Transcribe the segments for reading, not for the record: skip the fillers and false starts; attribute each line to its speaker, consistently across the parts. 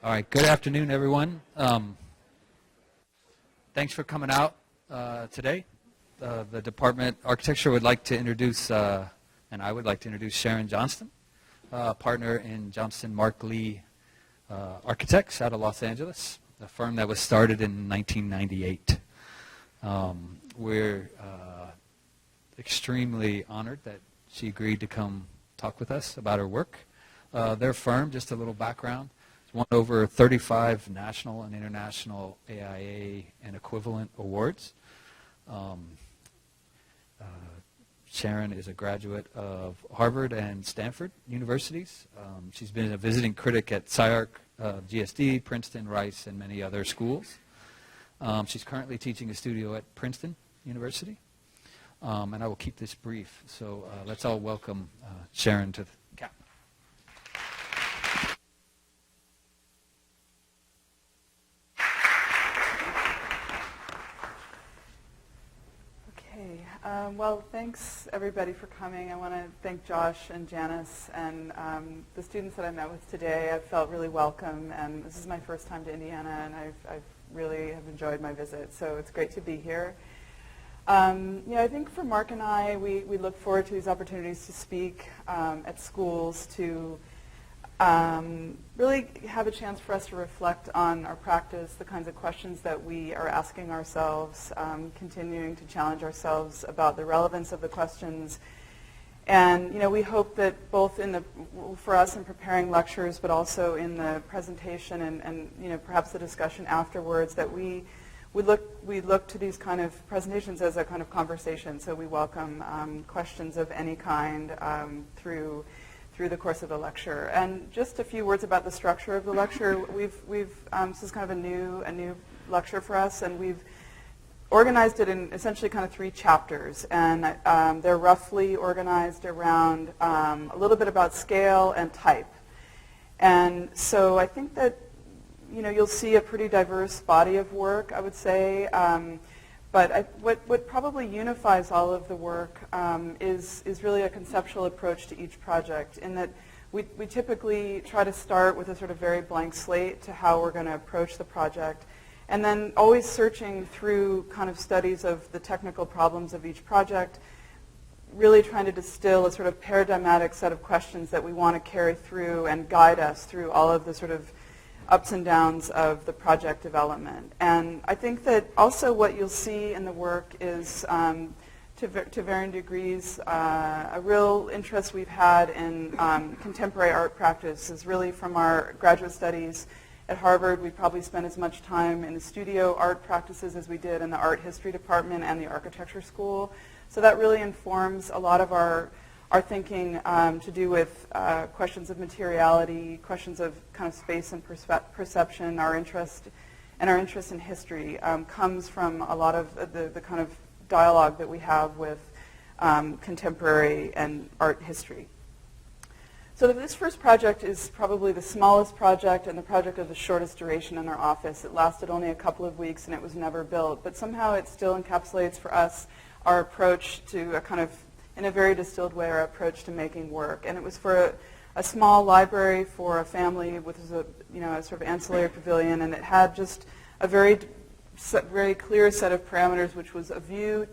Speaker 1: All right, good afternoon, everyone. Thanks for coming out today. The Department of Architecture would like to introduce, and I would like to introduce Sharon Johnston, partner in Johnston Marklee Architects out of Los Angeles, a firm that was started in 1998. We're extremely honored that she agreed to come talk with us about her work. Their firm, just a little background, has won over 35 national and international AIA and equivalent awards. Sharon is a graduate of Harvard and Stanford universities. She's been a visiting critic at SCI-Arc, GSD, Princeton, Rice, and many other schools. She's currently teaching a studio at Princeton University. And I will keep this brief. So let's all welcome Sharon to the cap.
Speaker 2: Okay. Well, thanks everybody for coming. I want to thank Josh and Janice and the students that I met with today. I felt really welcome, and this is my first time to Indiana, and I've really have enjoyed my visit. So it's great to be here. I think for Mark and I, we look forward to these opportunities to speak at schools, to really have a chance for us to reflect on our practice, the kinds of questions that we are asking ourselves, continuing to challenge ourselves about the relevance of the questions. And we hope that both for us in preparing lectures, but also in the presentation and perhaps the discussion afterwards, that we look to these kind of presentations as a kind of conversation. So we welcome questions of any kind through the course of the lecture. And just a few words about the structure of the lecture. This is kind of a new lecture for us, and we've organized it in essentially kind of 3 chapters, and they're roughly organized around a little bit about scale and type. And so I think that you'll see a pretty diverse body of work, I would say. But what probably unifies all of the work is really a conceptual approach to each project, in that we typically try to start with a sort of very blank slate to how we're going to approach the project, and then always searching through kind of studies of the technical problems of each project, really trying to distill a sort of paradigmatic set of questions that we want to carry through and guide us through all of the sort of ups and downs of the project development. And I think that also what you'll see in the work is, to varying degrees, a real interest we've had in contemporary art practice is really from our graduate studies at Harvard. We probably spent as much time in the studio art practices as we did in the art history department and the architecture school. So that really informs a lot of our thinking to do with questions of materiality, questions of kind of space and perception. Our interest in history comes from a lot of the kind of dialogue that we have with contemporary and art history. So this first project is probably the smallest project and the project of the shortest duration in our office. It lasted only a couple of weeks and it was never built, but somehow it still encapsulates for us our approach to a kind of, in a very distilled way, our approach to making work. And it was for a small library for a family with a sort of ancillary pavilion, and it had just a very clear set of parameters, which was a view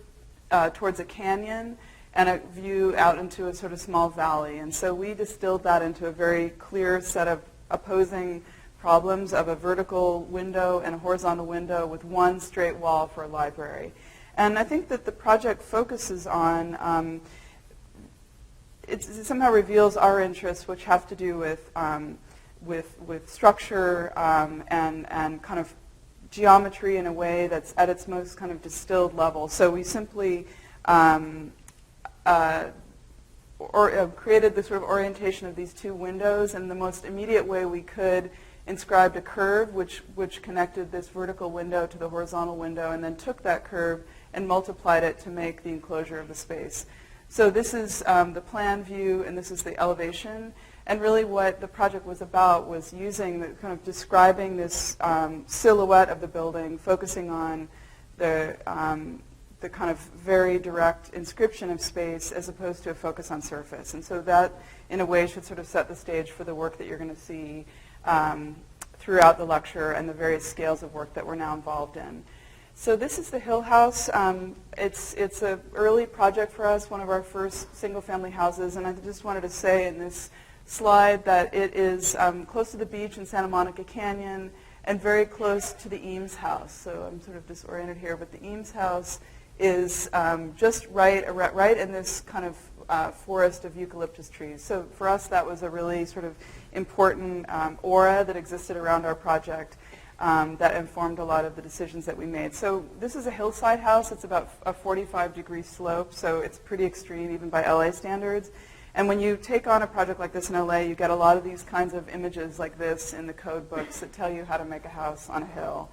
Speaker 2: towards a canyon and a view out into a sort of small valley. And so we distilled that into a very clear set of opposing problems of a vertical window and a horizontal window with one straight wall for a library. And I think that the project focuses on, it somehow reveals our interests, which have to do with structure and kind of geometry in a way that's at its most kind of distilled level. So we simply created the sort of orientation of these 2 windows, and the most immediate way we could inscribed a curve which connected this vertical window to the horizontal window, and then took that curve and multiplied it to make the enclosure of the space. So this is the plan view, and this is the elevation. And really what the project was about was using the kind of describing this silhouette of the building, focusing on the kind of very direct inscription of space as opposed to a focus on surface. And so that, in a way, should sort of set the stage for the work that you're going to see throughout the lecture and the various scales of work that we're now involved in. So this is the Hill House. It's an early project for us, one of our first single-family houses, and I just wanted to say in this slide that it is close to the beach in Santa Monica Canyon and very close to the Eames House. So I'm sort of disoriented here, but the Eames House is just right in this kind of forest of eucalyptus trees. So for us, that was a really sort of important aura that existed around our project that informed a lot of the decisions that we made. So this is a hillside house. It's about a 45-degree slope, so it's pretty extreme even by LA standards. And when you take on a project like this in LA, you get a lot of these kinds of images like this in the code books that tell you how to make a house on a hill.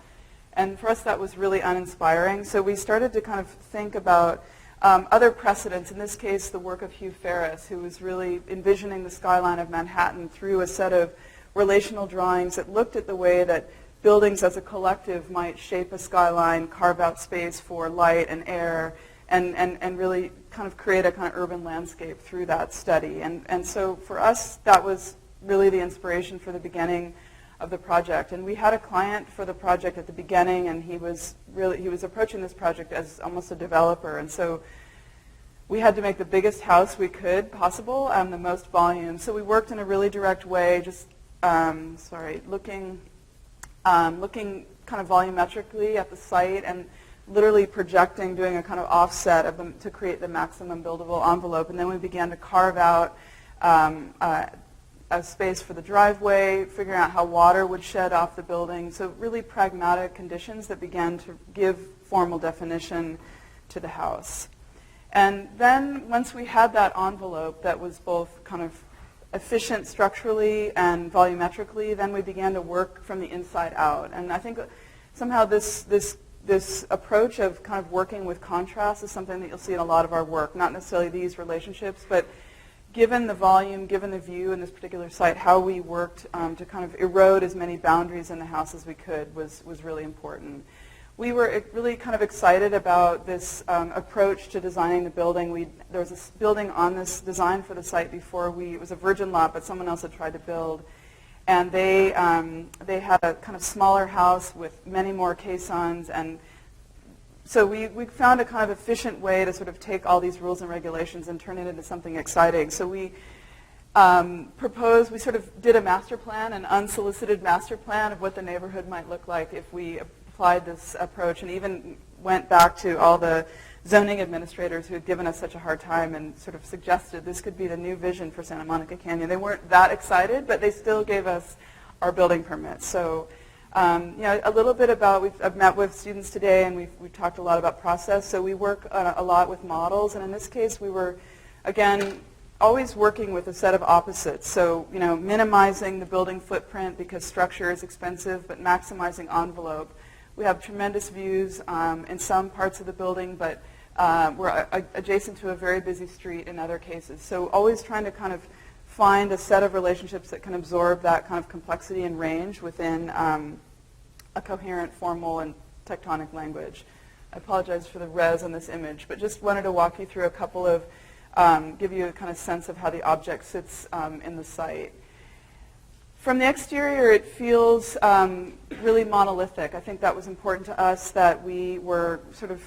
Speaker 2: And for us, that was really uninspiring. So we started to kind of think about other precedents, in this case, the work of Hugh Ferris, who was really envisioning the skyline of Manhattan through a set of relational drawings that looked at the way that buildings as a collective might shape a skyline, carve out space for light and air, and really kind of create a kind of urban landscape through that study. And so for us, that was really the inspiration for the beginning of the project. And we had a client for the project at the beginning, and he was approaching this project as almost a developer. And so we had to make the biggest house we could possible and the most volume. So we worked in a really direct way, just looking kind of volumetrically at the site and literally projecting, doing a kind of offset of them to create the maximum buildable envelope. And then we began to carve out a space for the driveway, figuring out how water would shed off the building. So really pragmatic conditions that began to give formal definition to the house. And then once we had that envelope that was both kind of efficient structurally and volumetrically, then we began to work from the inside out. And I think somehow this approach of kind of working with contrast is something that you'll see in a lot of our work, not necessarily these relationships, but given the volume, given the view in this particular site, how we worked to kind of erode as many boundaries in the house as we could was really important. We were really kind of excited about this approach to designing the building. There was a building on this design for the site before it was a virgin lot, but someone else had tried to build. And they had a kind of smaller house with many more caissons, and so we found a kind of efficient way to sort of take all these rules and regulations and turn it into something exciting. So we sort of did a master plan, an unsolicited master plan of what the neighborhood might look like if we applied this approach, and even went back to all the zoning administrators who had given us such a hard time and sort of suggested this could be the new vision for Santa Monica Canyon. They weren't that excited, but they still gave us our building permits. So a little bit about, I've met with students today, and we've talked a lot about process. So we work a lot with models, and in this case we were, again, always working with a set of opposites. So minimizing the building footprint because structure is expensive, but maximizing envelope. We have tremendous views in some parts of the building, but we're adjacent to a very busy street in other cases. So always trying to kind of find a set of relationships that can absorb that kind of complexity and range within a coherent, formal, and tectonic language. I apologize for the res on this image, but just wanted to walk you through a couple of, give you a kind of sense of how the object sits in the site. From the exterior, it feels really monolithic. I think that was important to us, that we were sort of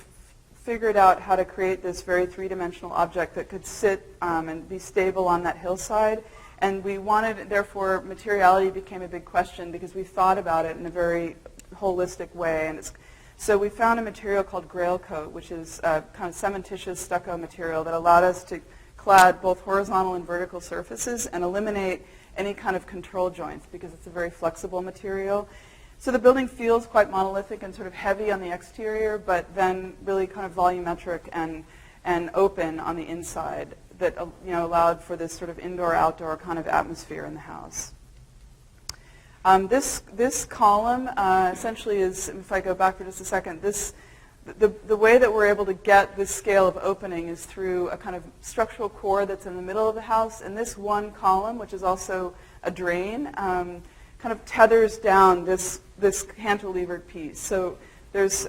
Speaker 2: figured out how to create this very three-dimensional object that could sit and be stable on that hillside. And we wanted, therefore, materiality became a big question because we thought about it in a very holistic way. And so we found a material called Grail Coat, which is a kind of cementitious stucco material that allowed us to clad both horizontal and vertical surfaces and eliminate any kind of control joints because it's a very flexible material. So the building feels quite monolithic and sort of heavy on the exterior, but then really kind of volumetric and open on the inside that allowed for this sort of indoor-outdoor kind of atmosphere in the house. This column essentially is, if I go back for just a second, the way that we're able to get this scale of opening is through a kind of structural core that's in the middle of the house, and this one column, which is also a drain, kind of tethers down this cantilevered piece. So there's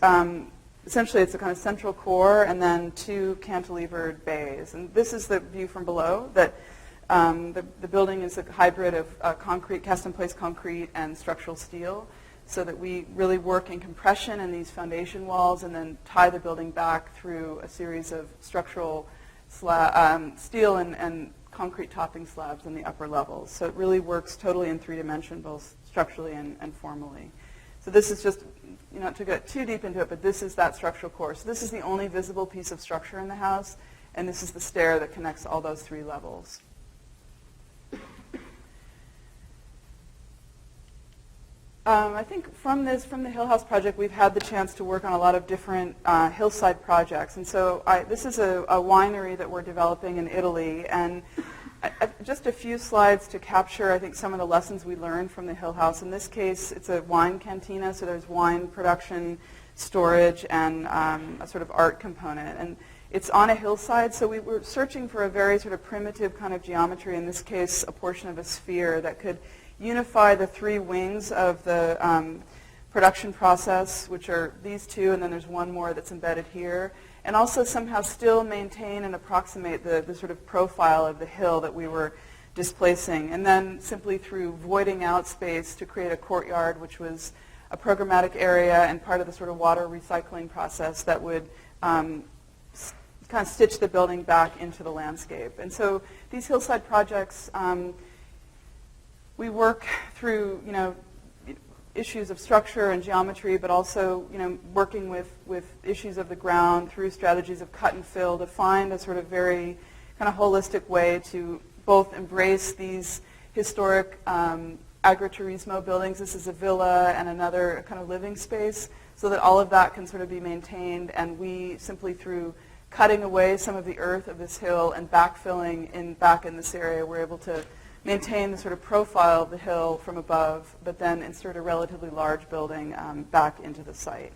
Speaker 2: essentially it's a kind of central core and then two cantilevered bays, and this is the view from below that The building is a hybrid of concrete, cast-in-place concrete and structural steel, so that we really work in compression in these foundation walls and then tie the building back through a series of structural steel and concrete topping slabs in the upper levels. So it really works totally in 3 dimension, both structurally and formally. So this is just, not to get too deep into it, but this is that structural core. So this is the only visible piece of structure in the house, and this is the stair that connects all those 3 levels. I think from the Hill House project, we've had the chance to work on a lot of different hillside projects. And so this is a winery that we're developing in Italy. And just a few slides to capture, I think, some of the lessons we learned from the Hill House. In this case, it's a wine cantina, so there's wine production, storage, and a sort of art component. And it's on a hillside, so we were searching for a very sort of primitive kind of geometry, in this case, a portion of a sphere that could unify the 3 wings of the production process, which are these 2, and then there's one more that's embedded here, and also somehow still maintain and approximate the sort of profile of the hill that we were displacing. And then simply through voiding out space to create a courtyard, which was a programmatic area and part of the sort of water recycling process that would kind of stitch the building back into the landscape. And so these hillside projects, we work through, issues of structure and geometry, but also, working with issues of the ground through strategies of cut and fill to find a sort of very kind of holistic way to both embrace these historic agriturismo buildings. This is a villa and another kind of living space, so that all of that can sort of be maintained, and we simply through cutting away some of the earth of this hill and backfilling back in this area, we're able to maintain the sort of profile of the hill from above, but then insert a relatively large building back into the site.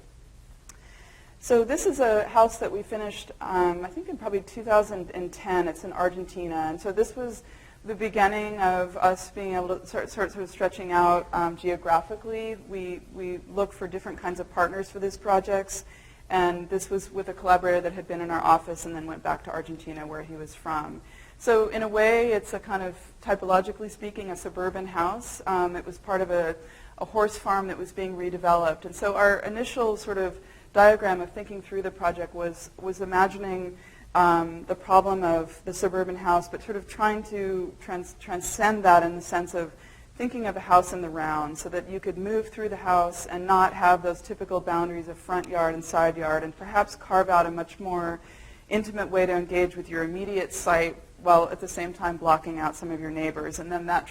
Speaker 2: So this is a house that we finished, I think in probably 2010. It's in Argentina. And so this was the beginning of us being able to start sort of stretching out geographically. We looked for different kinds of partners for these projects. And this was with a collaborator that had been in our office and then went back to Argentina, where he was from. So in a way, it's a kind of, typologically speaking, a suburban house. It was part of a horse farm that was being redeveloped. And so our initial sort of diagram of thinking through the project was imagining the problem of the suburban house, but sort of trying to transcend that in the sense of thinking of a house in the round, so that you could move through the house and not have those typical boundaries of front yard and side yard, and perhaps carve out a much more intimate way to engage with your immediate site, while at the same time blocking out some of your neighbors. And then that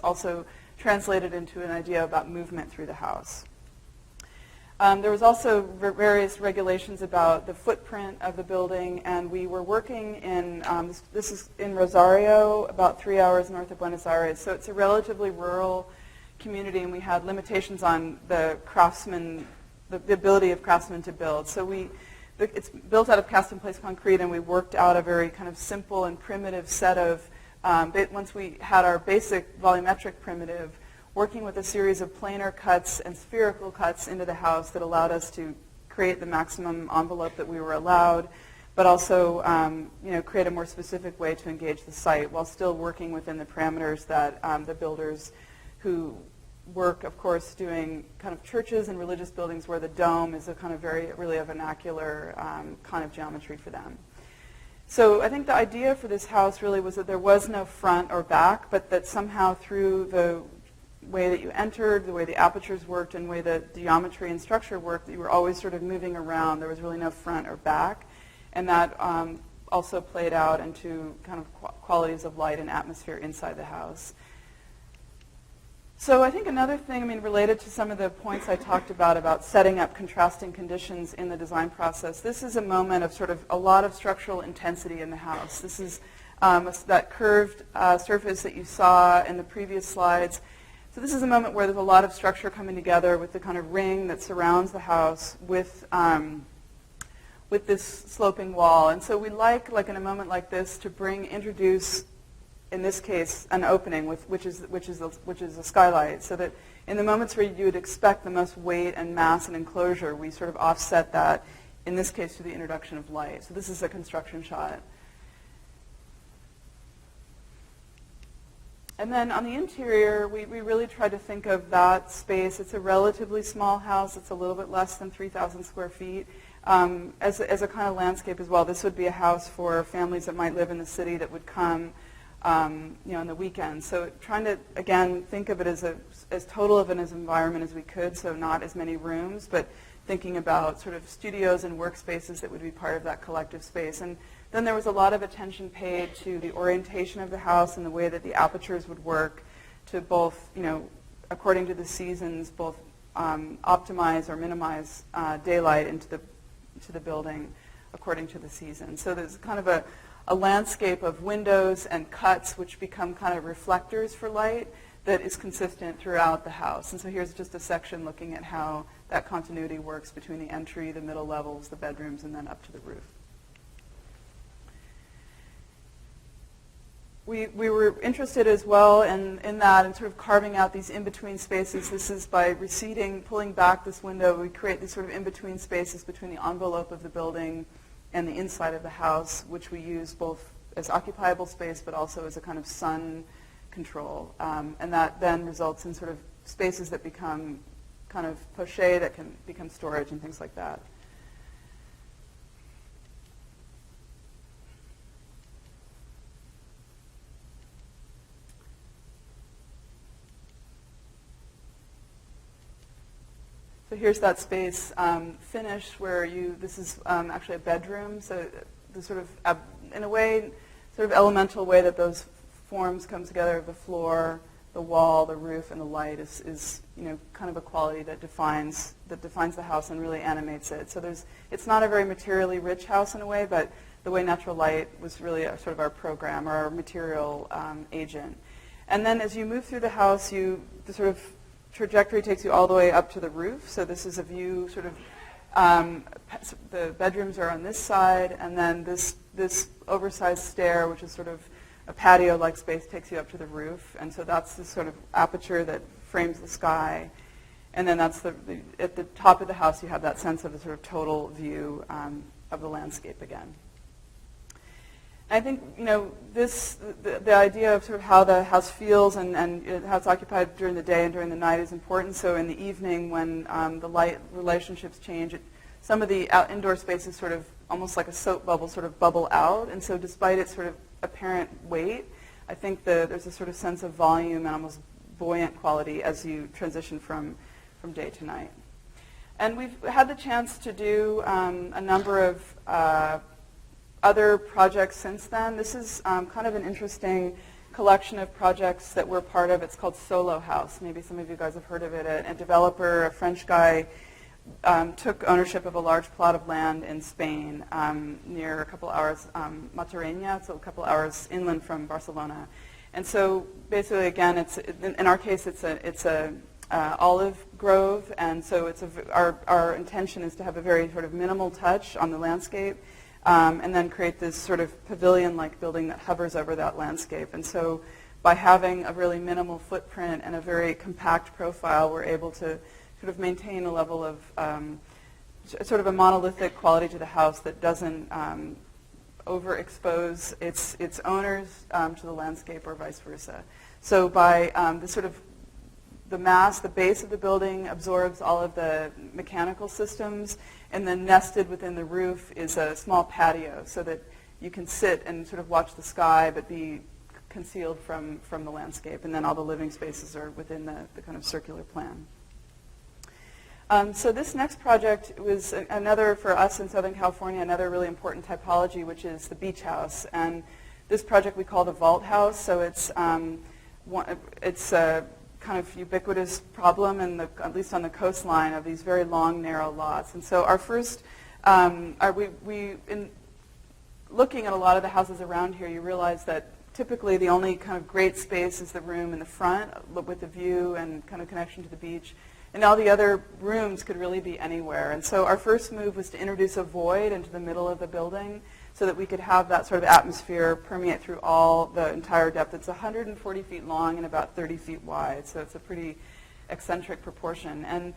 Speaker 2: also translated into an idea about movement through the house. There was also various regulations about the footprint of the building, and we were working in, this is in Rosario, about 3 hours north of Buenos Aires. So it's a relatively rural community, and we had limitations on the craftsmen, the ability of craftsmen to build. So it's built out of cast-in-place concrete, and we worked out a very kind of simple and primitive set of, once we had our basic volumetric primitive, working with a series of planar cuts and spherical cuts into the house that allowed us to create the maximum envelope that we were allowed, but also create a more specific way to engage the site while still working within the parameters that the builders who work, of course, doing kind of churches and religious buildings where the dome is a kind of really a vernacular kind of geometry for them. So I think the idea for this house really was that there was no front or back, but that somehow through the way that you entered, the way the apertures worked, and the way the geometry and structure worked, that you were always sort of moving around. There was really no front or back. And that also played out into kind of qualities of light and atmosphere inside the house. So I think another thing, related to some of the points I talked about setting up contrasting conditions in the design process, this is a moment of sort of a lot of structural intensity in the house. This is that curved surface that you saw in the previous slides. So this is a moment where there's a lot of structure coming together with the kind of ring that surrounds the house with this sloping wall. And so we like in a moment like this to introduce, in this case, an opening which is a skylight, so that in the moments where you would expect the most weight and mass and enclosure, we sort of offset that, in this case, through the introduction of light. So this is a construction shot. And then on the interior, we really tried to think of that space. It's a relatively small house. It's a little bit less than 3,000 square feet. As a kind of landscape as well. This would be a house for families that might live in the city that would come on the weekends. So trying to, again, think of it as total of an environment as we could, so not as many rooms, but thinking about sort of studios and workspaces that would be part of that collective space. And then there was a lot of attention paid to the orientation of the house and the way that the apertures would work to both, according to the seasons, both optimize or minimize daylight into the building according to the season. So there's kind of a landscape of windows and cuts which become kind of reflectors for light that is consistent throughout the house. And so here's just a section looking at how that continuity works between the entry, the middle levels, the bedrooms, and then up to the roof. We were interested as well in that and sort of carving out these in-between spaces. This is by receding, pulling back this window, we create these sort of in-between spaces between the envelope of the building and the inside of the house, which we use both as occupiable space but also as a kind of sun control. And that then results in sort of spaces that become kind of poché, that can become storage and things like that. So here's that space finished where this is actually a bedroom. So the sort of, in a way, sort of elemental way that those forms come together of the floor, the wall, the roof, and the light is kind of a quality that defines the house and really animates it. So it's not a very materially rich house in a way, but the way natural light was really sort of our program or our material agent. And then as you move through the house, the sort of trajectory takes you all the way up to the roof. So this is a view sort of, the bedrooms are on this side, and then this oversized stair, which is sort of a patio-like space, takes you up to the roof. And so that's the sort of aperture that frames the sky. And then that's at the top of the house, you have that sense of a sort of total view of the landscape again. I think, the idea of sort of how the house feels and how it's occupied during the day and during the night is important. So in the evening when the light relationships change, some of the indoor spaces sort of almost like a soap bubble sort of bubble out. And so despite its sort of apparent weight, I think there's a sort of sense of volume and almost buoyant quality as you transition from day to night. And we've had the chance to do a number of other projects since then. This is kind of an interesting collection of projects that we're part of. It's called Solo House. Maybe some of you guys have heard of it. A developer, a French guy, took ownership of a large plot of land in Spain near a couple hours, Matarranya, so a couple hours inland from Barcelona. And so basically, again, in our case, it's a olive grove, and so our intention is to have a very sort of minimal touch on the landscape. And then create this sort of pavilion-like building that hovers over that landscape. And so by having a really minimal footprint and a very compact profile, we're able to sort of maintain a level of sort of a monolithic quality to the house that doesn't overexpose its owners to the landscape or vice versa. So by the base of the building absorbs all of the mechanical systems, and then nested within the roof is a small patio so that you can sit and sort of watch the sky but be concealed from the landscape, and then all the living spaces are within the kind of circular plan. So this next project was another, for us in Southern California, another really important typology, which is the beach house. And this project we call the vault house. So it's a kind of ubiquitous problem, at least on the coastline, of these very long, narrow lots. And so our first, in looking at a lot of the houses around here, you realize that typically the only kind of great space is the room in the front with the view and kind of connection to the beach. And all the other rooms could really be anywhere. And so our first move was to introduce a void into the middle of the building so that we could have that sort of atmosphere permeate through the entire depth. It's 140 feet long and about 30 feet wide, so it's a pretty eccentric proportion. And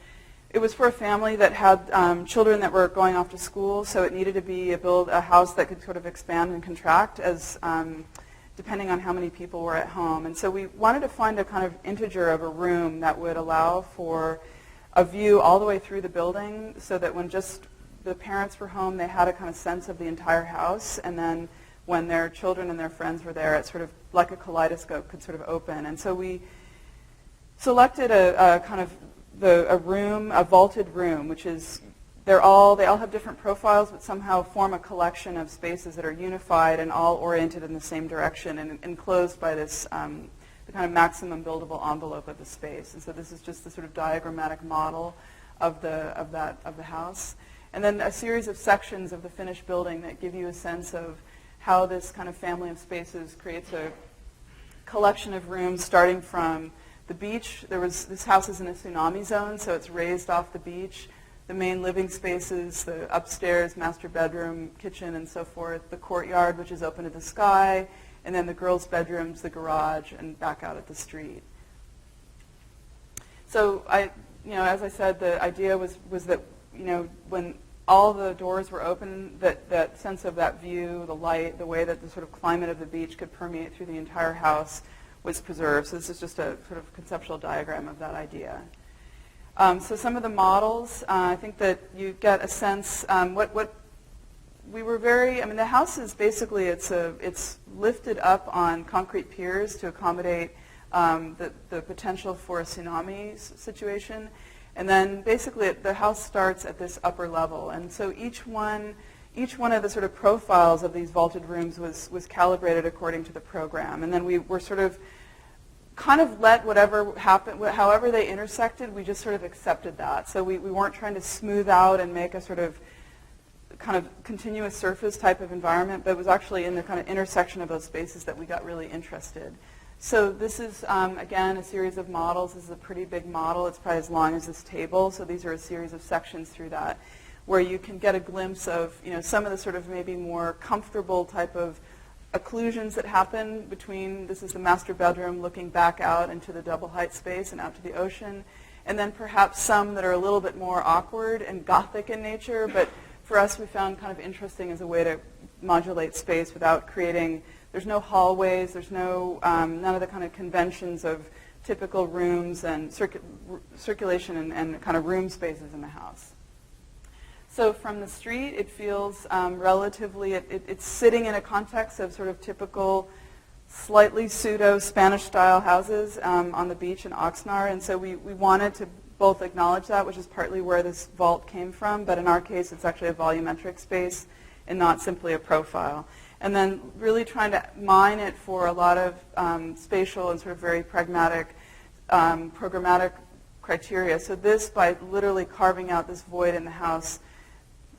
Speaker 2: it was for a family that had children that were going off to school, so it needed to be a house that could sort of expand and contract depending on how many people were at home. And so we wanted to find a kind of integer of a room that would allow for a view all the way through the building, so that when just the parents were home, they had a kind of sense of the entire house, and then when their children and their friends were there, it sort of, like a kaleidoscope, could sort of open. And so we selected a kind of a room, a vaulted room, which is, they all have different profiles, but somehow form a collection of spaces that are unified and all oriented in the same direction and enclosed by this the kind of maximum buildable envelope of the space. And so this is just the sort of diagrammatic model of the house. And then a series of sections of the finished building that give you a sense of how this kind of family of spaces creates a collection of rooms starting from the beach. This house is in a tsunami zone, so it's raised off the beach. The main living spaces, the upstairs, master bedroom, kitchen, and so forth. The courtyard, which is open to the sky, and then the girls' bedrooms, the garage, and back out at the street. So as I said, the idea was that, when all the doors were open, that sense of that view, the light, the way that the sort of climate of the beach could permeate through the entire house was preserved. So this is just a sort of conceptual diagram of that idea. So some of the models, I think that you get a sense, what we were the house is basically, it's lifted up on concrete piers to accommodate the potential for a tsunami situation. And then basically the house starts at this upper level. And so each one of the sort of profiles of these vaulted rooms was calibrated according to the program. And then we were sort of kind of let whatever happened, however they intersected, we just sort of accepted that. So we weren't trying to smooth out and make a sort of kind of continuous surface type of environment, but it was actually in the kind of intersection of those spaces that we got really interested. So this is, again, a series of models. This is a pretty big model. It's probably as long as this table. So these are a series of sections through that where you can get a glimpse of, some of the sort of maybe more comfortable type of occlusions that happen between, this is the master bedroom looking back out into the double height space and out to the ocean, and then perhaps some that are a little bit more awkward and gothic in nature, but for us we found kind of interesting as a way to modulate space without creating, there's no hallways, there's no, none of the kind of conventions of typical rooms and circulation and kind of room spaces in the house. So from the street, it feels relatively, it's sitting in a context of sort of typical, slightly pseudo-Spanish-style houses on the beach in Oxnard. And so we wanted to both acknowledge that, which is partly where this vault came from, but in our case, it's actually a volumetric space and not simply a profile. And then really trying to mine it for a lot of spatial and sort of very pragmatic, programmatic criteria. So this, by literally carving out this void in the house,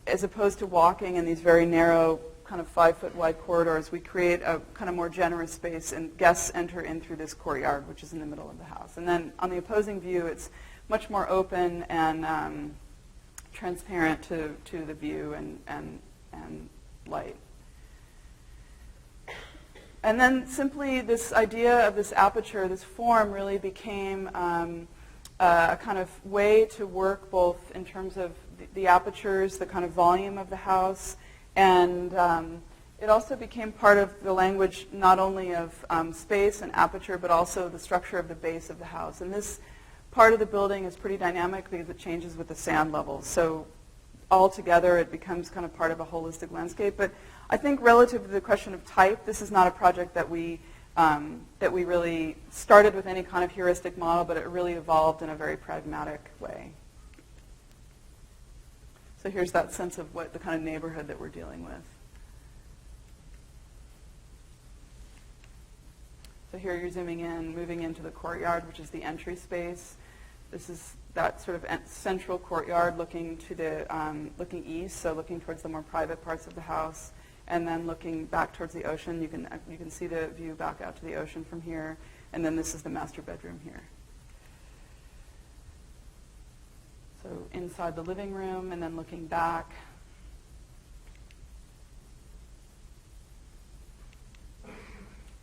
Speaker 2: as opposed to walking in these very narrow, kind of 5-foot wide corridors, we create a kind of more generous space, and guests enter in through this courtyard, which is in the middle of the house. And then on the opposing view, it's much more open and transparent to the view and light. And then simply this idea of this aperture, this form, really became a kind of way to work both in terms of the apertures, the kind of volume of the house, and it also became part of the language not only of space and aperture, but also the structure of the base of the house. And this part of the building is pretty dynamic because it changes with the sand levels. So altogether, it becomes kind of part of a holistic landscape. But I think relative to the question of type, this is not a project that we really started with any kind of heuristic model, but it really evolved in a very pragmatic way. So here's that sense of what the kind of neighborhood that we're dealing with. So here you're zooming in, moving into the courtyard, which is the entry space. This is that sort of central courtyard looking to the looking east, so looking towards the more private parts of the house, and then looking back towards the ocean. You can see the view back out to the ocean from here, and then this is the master bedroom here. So inside the living room, and then looking back.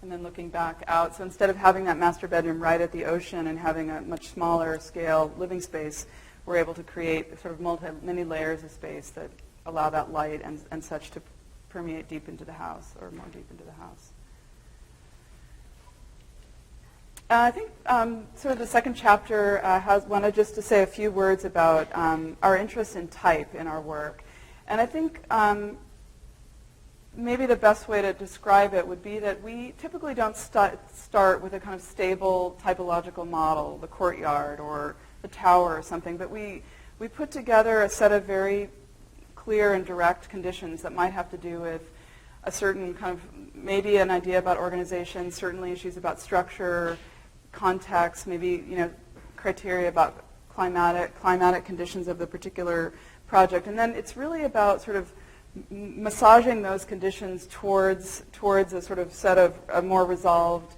Speaker 2: And then looking back out. So instead of having that master bedroom right at the ocean and having a much smaller scale living space, we're able to create sort of many layers of space that allow that light and such to permeate deep into the house, or more deep into the house. I think sort of the second chapter wanted just to say a few words about our interest in type in our work. And I think maybe the best way to describe it would be that we typically don't start with a kind of stable typological model, the courtyard or the tower or something, but we put together a set of very clear and direct conditions that might have to do with a certain kind of, maybe an idea about organization, certainly issues about structure, context, maybe, criteria about climatic conditions of the particular project. And then it's really about sort of massaging those conditions towards a sort of set of a more resolved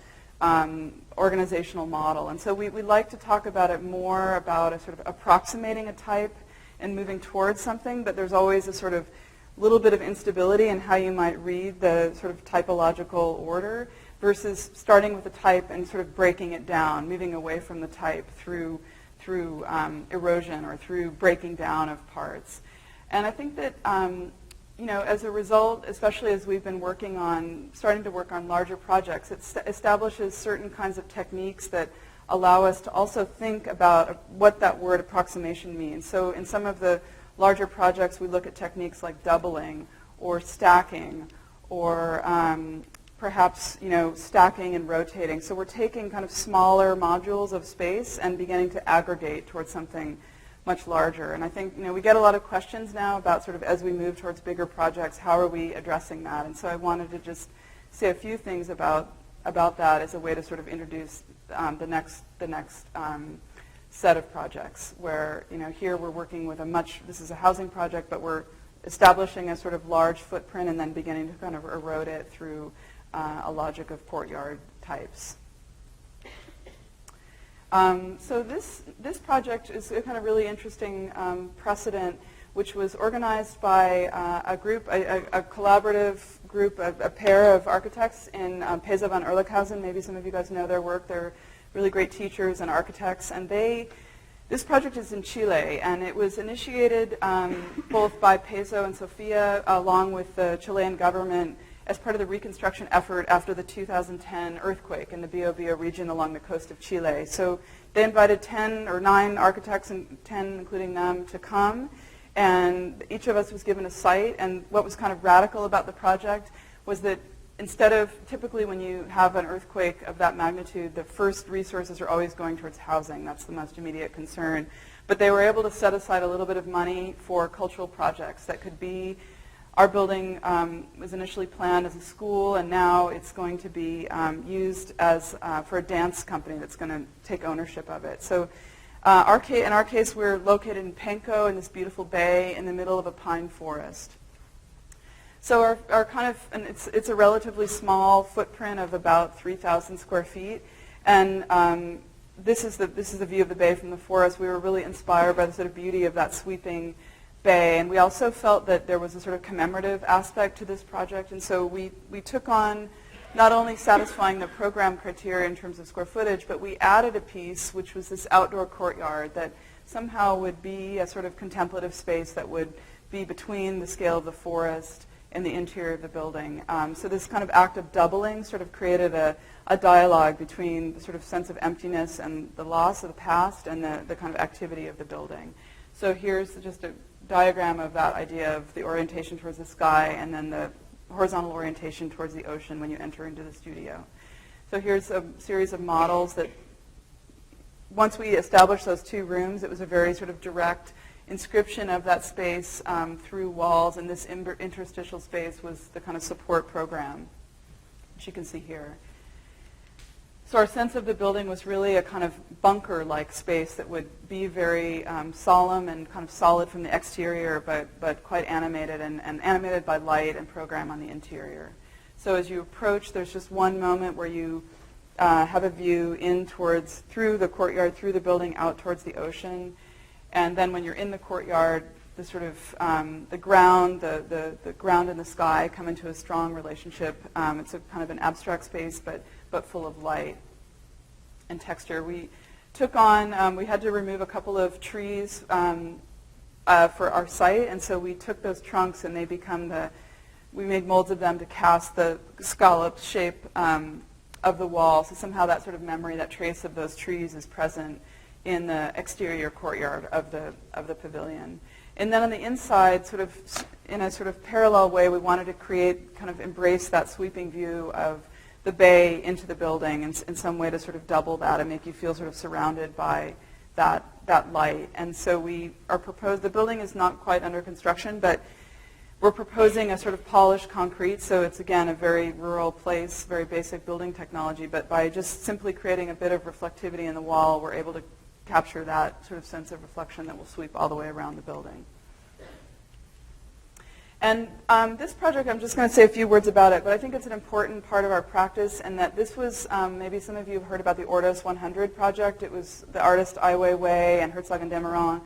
Speaker 2: organizational model. And so we like to talk about it more about a sort of approximating a type and moving towards something, but there's always a sort of little bit of instability in how you might read the sort of typological order versus starting with a type and sort of breaking it down, moving away from the type through erosion or through breaking down of parts. And I think that as a result, especially as we've been starting to work on larger projects, it establishes certain kinds of techniques that allow us to also think about what that word approximation means. So in some of the larger projects, we look at techniques like doubling or stacking or perhaps stacking and rotating. So we're taking kind of smaller modules of space and beginning to aggregate towards something much larger. And I think we get a lot of questions now about sort of as we move towards bigger projects, how are we addressing that? And so I wanted to just say a few things about that as a way to sort of introduce the next set of projects where here we're working with this is a housing project, but we're establishing a sort of large footprint and then beginning to kind of erode it through a logic of courtyard types. So this project is a kind of really interesting precedent, which was organized by a collaborative group, a pair of architects in Peza van Oerlikhausen. Maybe some of you guys know their work. They're really great teachers and architects, and this project is in Chile, and it was initiated both by Pezo and Sofia along with the Chilean government as part of the reconstruction effort after the 2010 earthquake in the Biobío region along the coast of Chile. So they invited 10 or 9 architects, and 10 including them, to come, and each of us was given a site. And what was kind of radical about the project was that instead of typically when you have an earthquake of that magnitude, the first resources are always going towards housing. That's the most immediate concern. But they were able to set aside a little bit of money for cultural projects that could be. Our building was initially planned as a school, and now it's going to be used as for a dance company that's going to take ownership of it. So in our case, we're located in Penco in this beautiful bay in the middle of a pine forest. So our kind of, and it's a relatively small footprint of about 3,000 square feet, and this is the view of the bay from the forest. We were really inspired by the sort of beauty of that sweeping bay, and we also felt that there was a sort of commemorative aspect to this project, and so we took on not only satisfying the program criteria in terms of square footage, but we added a piece which was this outdoor courtyard that somehow would be a sort of contemplative space that would be between the scale of the forest and the interior of the building. So this kind of act of doubling sort of created a dialogue between the sort of sense of emptiness and the loss of the past and the kind of activity of the building. So here's just a diagram of that idea of the orientation towards the sky and then the horizontal orientation towards the ocean when you enter into the studio. So here's a series of models that once we established those 2 rooms, it was a very sort of direct inscription of that space through walls, and this interstitial space was the kind of support program, which you can see here. So our sense of the building was really a kind of bunker-like space that would be very solemn and kind of solid from the exterior, but quite animated and animated by light and program on the interior. So as you approach, there's just one moment where you have a view in towards, through the courtyard, through the building, out towards the ocean. And then when you're in the courtyard, the sort of the ground and the sky come into a strong relationship. It's a kind of an abstract space, but full of light and texture. We took on, we had to remove a couple of trees for our site, and so we took those trunks and they become we made molds of them to cast the scalloped shape the wall. So somehow that sort of memory, that trace of those trees is present in the exterior courtyard of the pavilion. And then on the inside, sort of in a sort of parallel way, we wanted to create, kind of embrace that sweeping view of the bay into the building in some way to sort of double that and make you feel sort of surrounded by that light. And so we are the building is not quite under construction, but we're proposing a sort of polished concrete, so it's again a very rural place, very basic building technology, but by just simply creating a bit of reflectivity in the wall, we're able to capture that sort of sense of reflection that will sweep all the way around the building. And this project, I'm just going to say a few words about it, but I think it's an important part of our practice, and that this was, maybe some of you have heard about the Ordos 100 project. It was the artist Ai Weiwei and Herzog and Demeron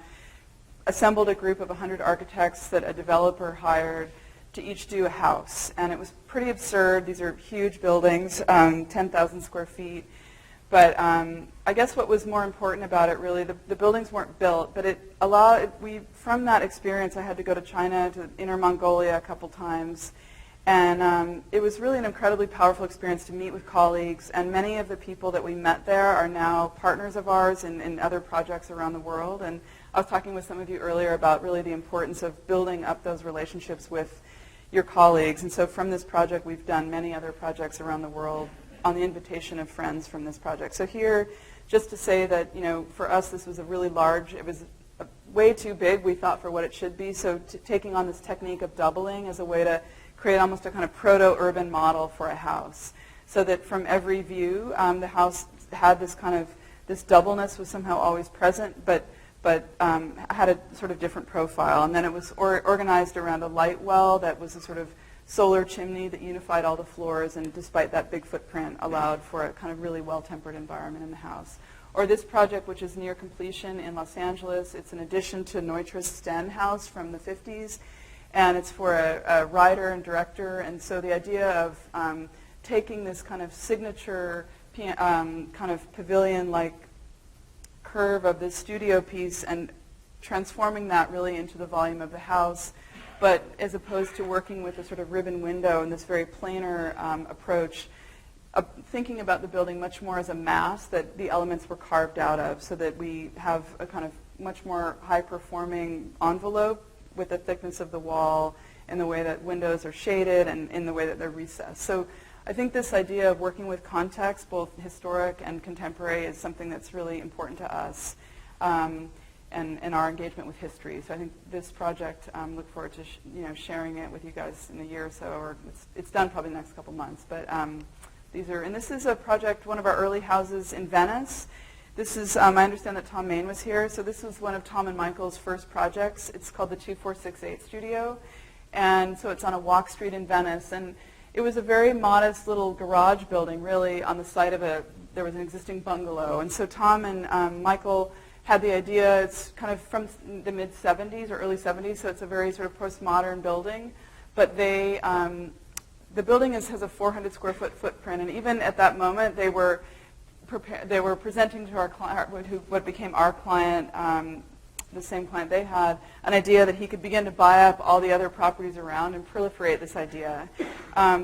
Speaker 2: assembled a group of 100 architects that a developer hired to each do a house. And it was pretty absurd. These are huge buildings, 10,000 square feet. But I guess what was more important about it, really, the buildings weren't built, but it allowed, from that experience, I had to go to China, to Inner Mongolia a couple times. And it was really an incredibly powerful experience to meet with colleagues. And many of the people that we met there are now partners of ours in other projects around the world. And I was talking with some of you earlier about really the importance of building up those relationships with your colleagues. And so from this project, we've done many other projects around the world on the invitation of friends from this project. So here, just to say that, you know, for us, this was a really large, it was way too big, we thought, for what it should be. So taking on this technique of doubling as a way to create almost a kind of proto-urban model for a house. So that from every view, the house had this kind of, this doubleness was somehow always present, but had a sort of different profile. And then it was organized around a light well that was a sort of solar chimney that unified all the floors, and despite that big footprint, allowed for a kind of really well-tempered environment in the house. Or this project, which is near completion in Los Angeles, it's an addition to Neutra's Sten house from the 50s, and it's for a writer and director. And so the idea of taking this kind of signature kind of pavilion-like curve of this studio piece and transforming that really into the volume of the house, but as opposed to working with a sort of ribbon window and this very planar approach, thinking about the building much more as a mass that the elements were carved out of, so that we have a kind of much more high-performing envelope with the thickness of the wall and the way that windows are shaded and in the way that they're recessed. So I think this idea of working with context, both historic and contemporary, is something that's really important to us and our engagement with history. So I think this project, look forward to sharing it with you guys in a year or so, or it's done probably the next couple months. But this is a project, one of our early houses in Venice. This is, I understand that Tom Main was here, so this was one of Tom and Michael's first projects. It's called the 2468 Studio, and so it's on a walk street in Venice. And it was a very modest little garage building, really, on the site of there was an existing bungalow. And so Tom and Michael had the idea, it's kind of from the mid-70s or early 70s, so it's a very sort of postmodern building. But the building has a 400 square foot footprint, and even at that moment, they were presenting to our client, what became our client, the same client they had, an idea that he could begin to buy up all the other properties around and proliferate this idea.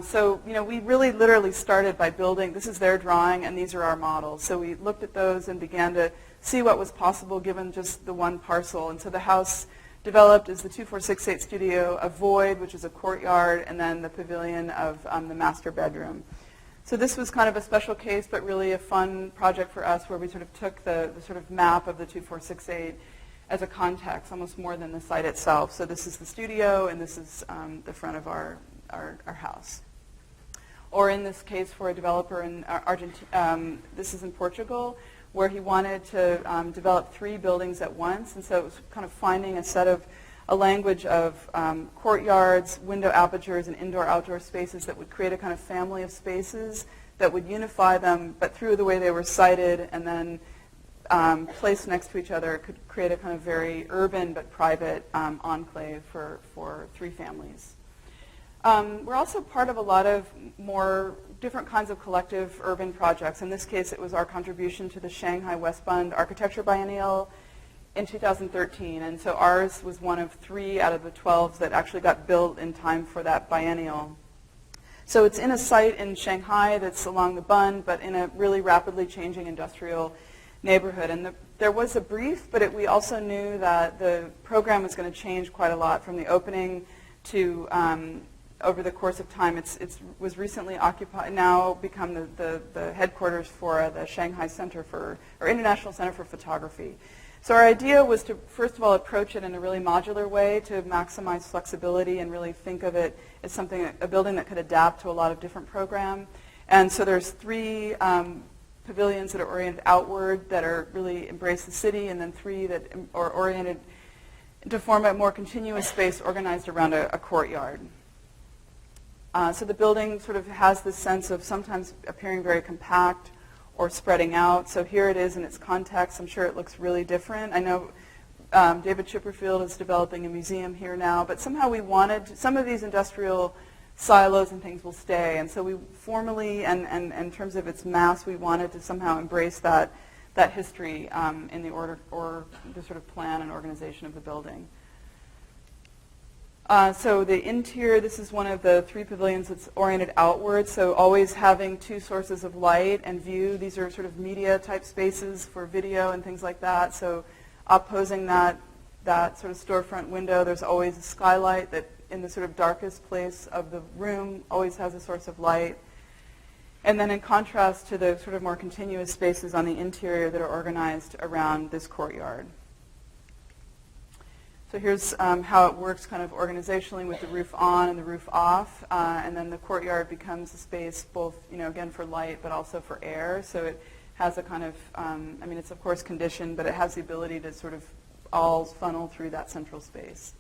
Speaker 2: So, we really literally started by building, this is their drawing and these are our models. So we looked at those and began to see what was possible given just the one parcel. And so the house developed as the 2468 Studio, a void, which is a courtyard, and then the pavilion of the master bedroom. So this was kind of a special case, but really a fun project for us, where we sort of took the sort of map of the 2468 as a context, almost more than the site itself. So this is the studio, and this is the front of our house. Or in this case, for a developer in Argentina, this is in Portugal, where he wanted to develop 3 buildings at once. And so it was kind of finding a language of courtyards, window apertures, and indoor-outdoor spaces that would create a kind of family of spaces that would unify them, but through the way they were sited and then placed next to each other, could create a kind of very urban but private enclave for 3 families. We're also part of a lot of more different kinds of collective urban projects. In this case, it was our contribution to the Shanghai West Bund Architecture Biennial in 2013. And so ours was one of 3 out of the 12 that actually got built in time for that biennial. So it's in a site in Shanghai that's along the Bund, but in a really rapidly changing industrial neighborhood. And there was a brief, but we also knew that the program was going to change quite a lot from the opening to over the course of time. It was recently occupied, now become the headquarters for the Shanghai Center for, or International Center for Photography. So our idea was to, first of all, approach it in a really modular way to maximize flexibility and really think of it as something, a building that could adapt to a lot of different programs. And so there's 3 pavilions that are oriented outward that are really embrace the city, and then 3 that are oriented to form a more continuous space organized around a courtyard. So the building sort of has this sense of sometimes appearing very compact or spreading out. So here it is in its context. I'm sure it looks really different. I know David Chipperfield is developing a museum here now, but somehow we wanted, some of these industrial silos and things will stay. And so we formally, and in terms of its mass, we wanted to somehow embrace that history in the order or the sort of plan and organization of the building. So the interior, this is one of the 3 pavilions that's oriented outward, so always having 2 sources of light and view. These are sort of media type spaces for video and things like that. So opposing that sort of storefront window, there's always a skylight that in the sort of darkest place of the room always has a source of light. And then in contrast to the sort of more continuous spaces on the interior that are organized around this courtyard. So here's how it works kind of organizationally with the roof on and the roof off. And then the courtyard becomes a space both, again, for light, but also for air. So it has a kind of, it's of course conditioned, but it has the ability to sort of all funnel through that central space.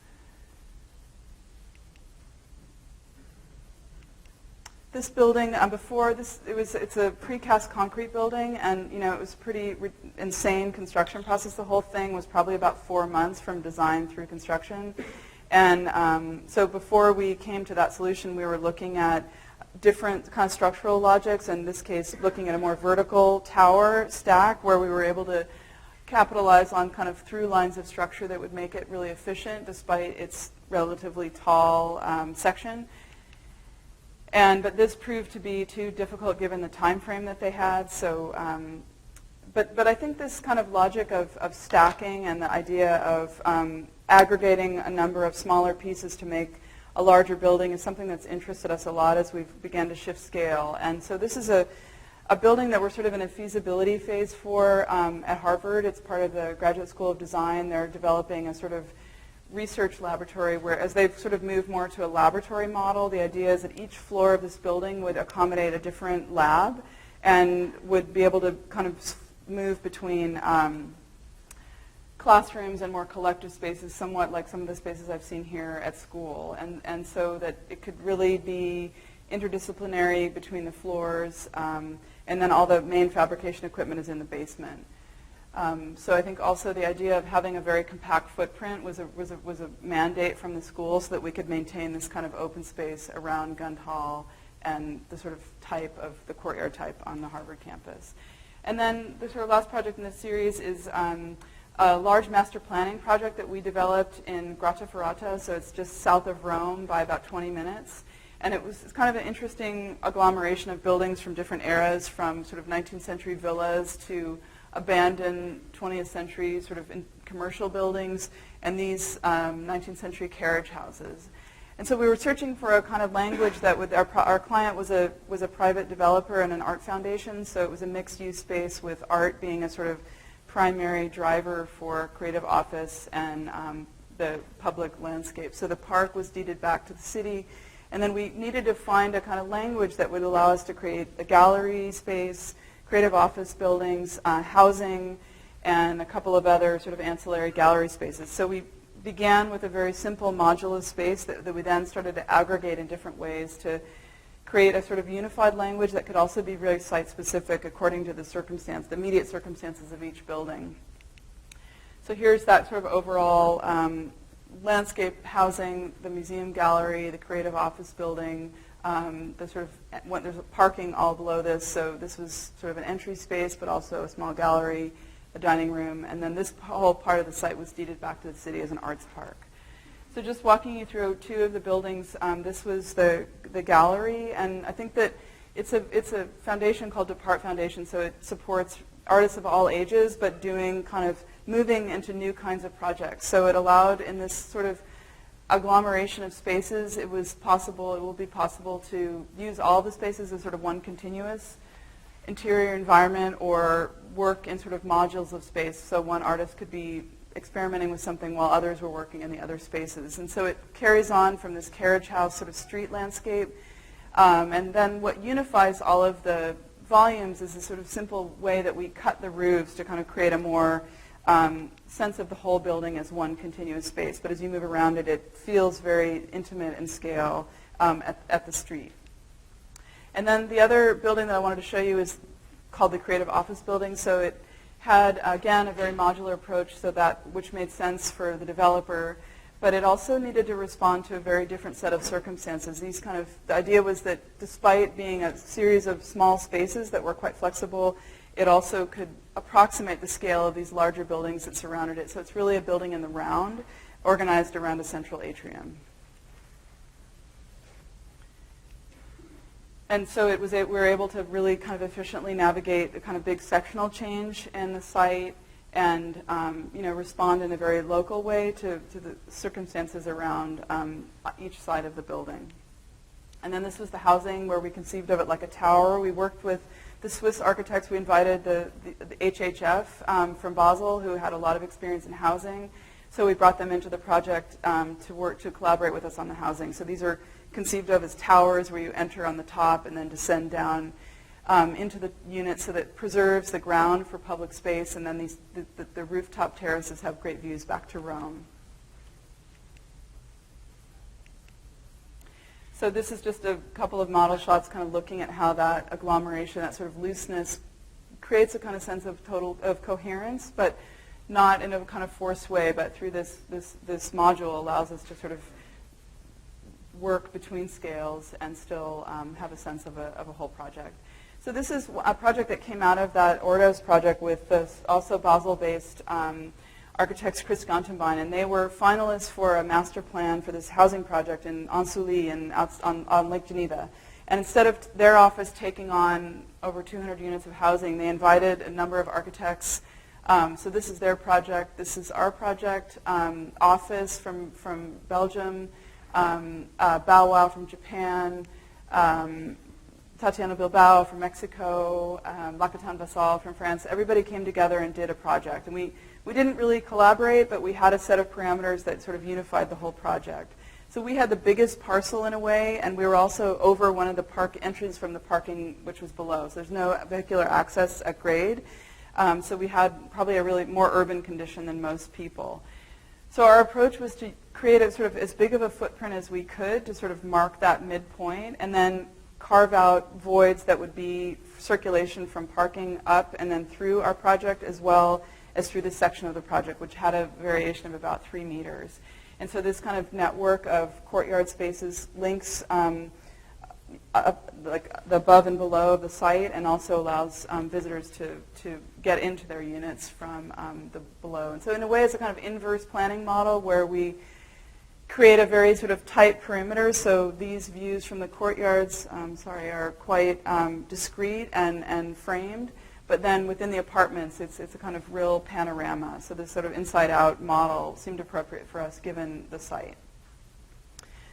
Speaker 2: This building, before this, it's a precast concrete building, and it was a pretty insane construction process. The whole thing was probably about 4 months from design through construction. And so before we came to that solution, we were looking at different kind of structural logics, in this case looking at a more vertical tower stack where we were able to capitalize on kind of through lines of structure that would make it really efficient despite its relatively tall section. But this proved to be too difficult given the time frame that they had. So, but I think this kind of logic of stacking and the idea of aggregating a number of smaller pieces to make a larger building is something that's interested us a lot as we began to shift scale. And so this is a building that we're sort of in a feasibility phase for at Harvard. It's part of the Graduate School of Design. They're developing a sort of research laboratory where, as they've sort of moved more to a laboratory model, the idea is that each floor of this building would accommodate a different lab and would be able to kind of move between classrooms and more collective spaces, somewhat like some of the spaces I've seen here at school. And so that it could really be interdisciplinary between the floors, and then all the main fabrication equipment is in the basement. So I think also the idea of having a very compact footprint was a mandate from the school so that we could maintain this kind of open space around Gund Hall and the sort of type of the courtyard type on the Harvard campus. And then the sort of last project in this series is a large master planning project that we developed in Grottaferrata, so it's just south of Rome by about 20 minutes. And it's kind of an interesting agglomeration of buildings from different eras, from sort of 19th century villas to abandoned 20th century sort of commercial buildings, and these 19th century carriage houses. And so we were searching for a kind of language that would, our client was a private developer and an art foundation, so it was a mixed-use space with art being a sort of primary driver for creative office and the public landscape. So the park was deeded back to the city, and then we needed to find a kind of language that would allow us to create a gallery space, creative office buildings, housing, and a couple of other sort of ancillary gallery spaces. So we began with a very simple modular space that we then started to aggregate in different ways to create a sort of unified language that could also be very site-specific according to the circumstance, the immediate circumstances of each building. So here's that sort of overall landscape housing, the museum gallery, the creative office building, there's a parking all below this, so this was sort of an entry space, but also a small gallery, a dining room, and then this whole part of the site was deeded back to the city as an arts park. So just walking you through two of the buildings, this was the gallery, and I think that it's a foundation called Depart Foundation, so it supports artists of all ages, but doing kind of moving into new kinds of projects. So it allowed, in this sort of agglomeration of spaces, it will be possible to use all the spaces as sort of one continuous interior environment, or work in sort of modules of space. So one artist could be experimenting with something while others were working in the other spaces. And so it carries on from this carriage house sort of street landscape. And then what unifies all of the volumes is a sort of simple way that we cut the roofs to kind of create a more sense of the whole building as one continuous space. But as you move around it, it feels very intimate in scale at the street. And then the other building that I wanted to show you is called the Creative Office Building. So it had, again, a very modular approach, so which made sense for the developer, but it also needed to respond to a very different set of circumstances. The idea was that despite being a series of small spaces that were quite flexible, it also could approximate the scale of these larger buildings that surrounded it. So it's really a building in the round, organized around a central atrium. And so we were able to really kind of efficiently navigate the kind of big sectional change in the site, and respond in a very local way to the circumstances around each side of the building. And then this was the housing, where we conceived of it like a tower. We worked with the Swiss architects. We invited the HHF from Basel, who had a lot of experience in housing. So we brought them into the project to collaborate with us on the housing. So these are conceived of as towers, where you enter on the top and then descend down into the unit, so that preserves the ground for public space, and then the rooftop terraces have great views back to Rome. So this is just a couple of model shots kind of looking at how that agglomeration, that sort of looseness, creates a kind of sense of coherence, but not in a kind of forced way, but through this module allows us to sort of work between scales and still have a sense of a whole project. So this is a project that came out of that Ordos project with this also Basel-based architects Chris Gantenbein, and they were finalists for a master plan for this housing project in Ansouly and on Lake Geneva. And instead of their office taking on over 200 units of housing, they invited a number of architects. So this is their project. This is our project. Office from Belgium, Bow Wow from Japan, Tatiana Bilbao from Mexico, Lacatan Vassal from France. Everybody came together and did a project. And we didn't really collaborate, but we had a set of parameters that sort of unified the whole project. So we had the biggest parcel in a way, and we were also over one of the park entries from the parking, which was below. So there's no vehicular access at grade. So we had probably a really more urban condition than most people. So our approach was to create a sort of as big of a footprint as we could to sort of mark that midpoint, and then carve out voids that would be circulation from parking up and then through our project, as well as through this section of the project, which had a variation of about 3 meters. And so this kind of network of courtyard spaces links like the above and below of the site, and also allows visitors to get into their units from the below. And so in a way, it's a kind of inverse planning model where we create a very sort of tight perimeter. So these views from the courtyards, are quite discrete and framed. But then within the apartments, it's a kind of real panorama. So this sort of inside-out model seemed appropriate for us given the site.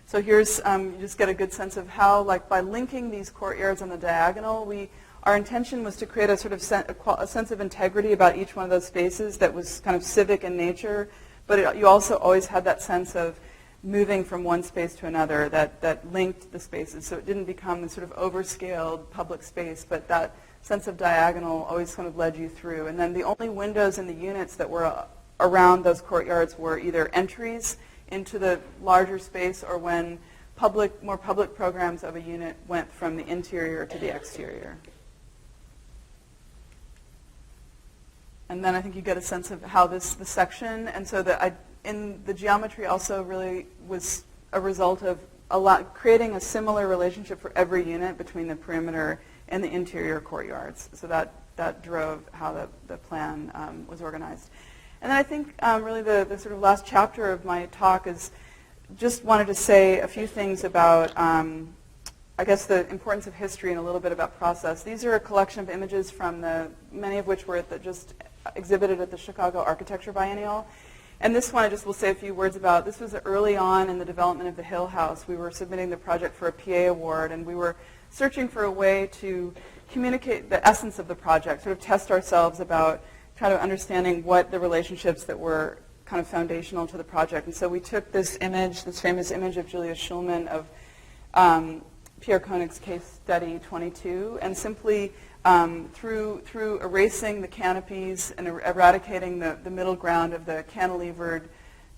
Speaker 2: So here's, you just get a good sense of how, like by linking these courtyards on the diagonal, our intention was to create a sort of a sense of integrity about each one of those spaces that was kind of civic in nature, but you also always had that sense of moving from one space to another that linked the spaces. So it didn't become this sort of overscaled public space, but that sense of diagonal always kind of led you through. And then the only windows in the units that were around those courtyards were either entries into the larger space, or when more public programs of a unit went from the interior to the exterior. And then I think you get a sense of how the section, and so in the geometry also really was a result of creating a similar relationship for every unit between the perimeter and the interior courtyards. So that drove how the plan was organized. And then I think really the sort of last chapter of my talk is just wanted to say a few things about, I guess, the importance of history and a little bit about process. These are a collection of images from many of which were just exhibited at the Chicago Architecture Biennial. And this one I just will say a few words about. This was early on in the development of the Hill House. We were submitting the project for a PA award, and we were searching for a way to communicate the essence of the project, sort of test ourselves about kind of understanding what the relationships that were kind of foundational to the project. And so we took this image, this famous image of Julia Schulman of Pierre Koenig's case study 22, and simply through erasing the canopies and eradicating the middle ground of the cantilevered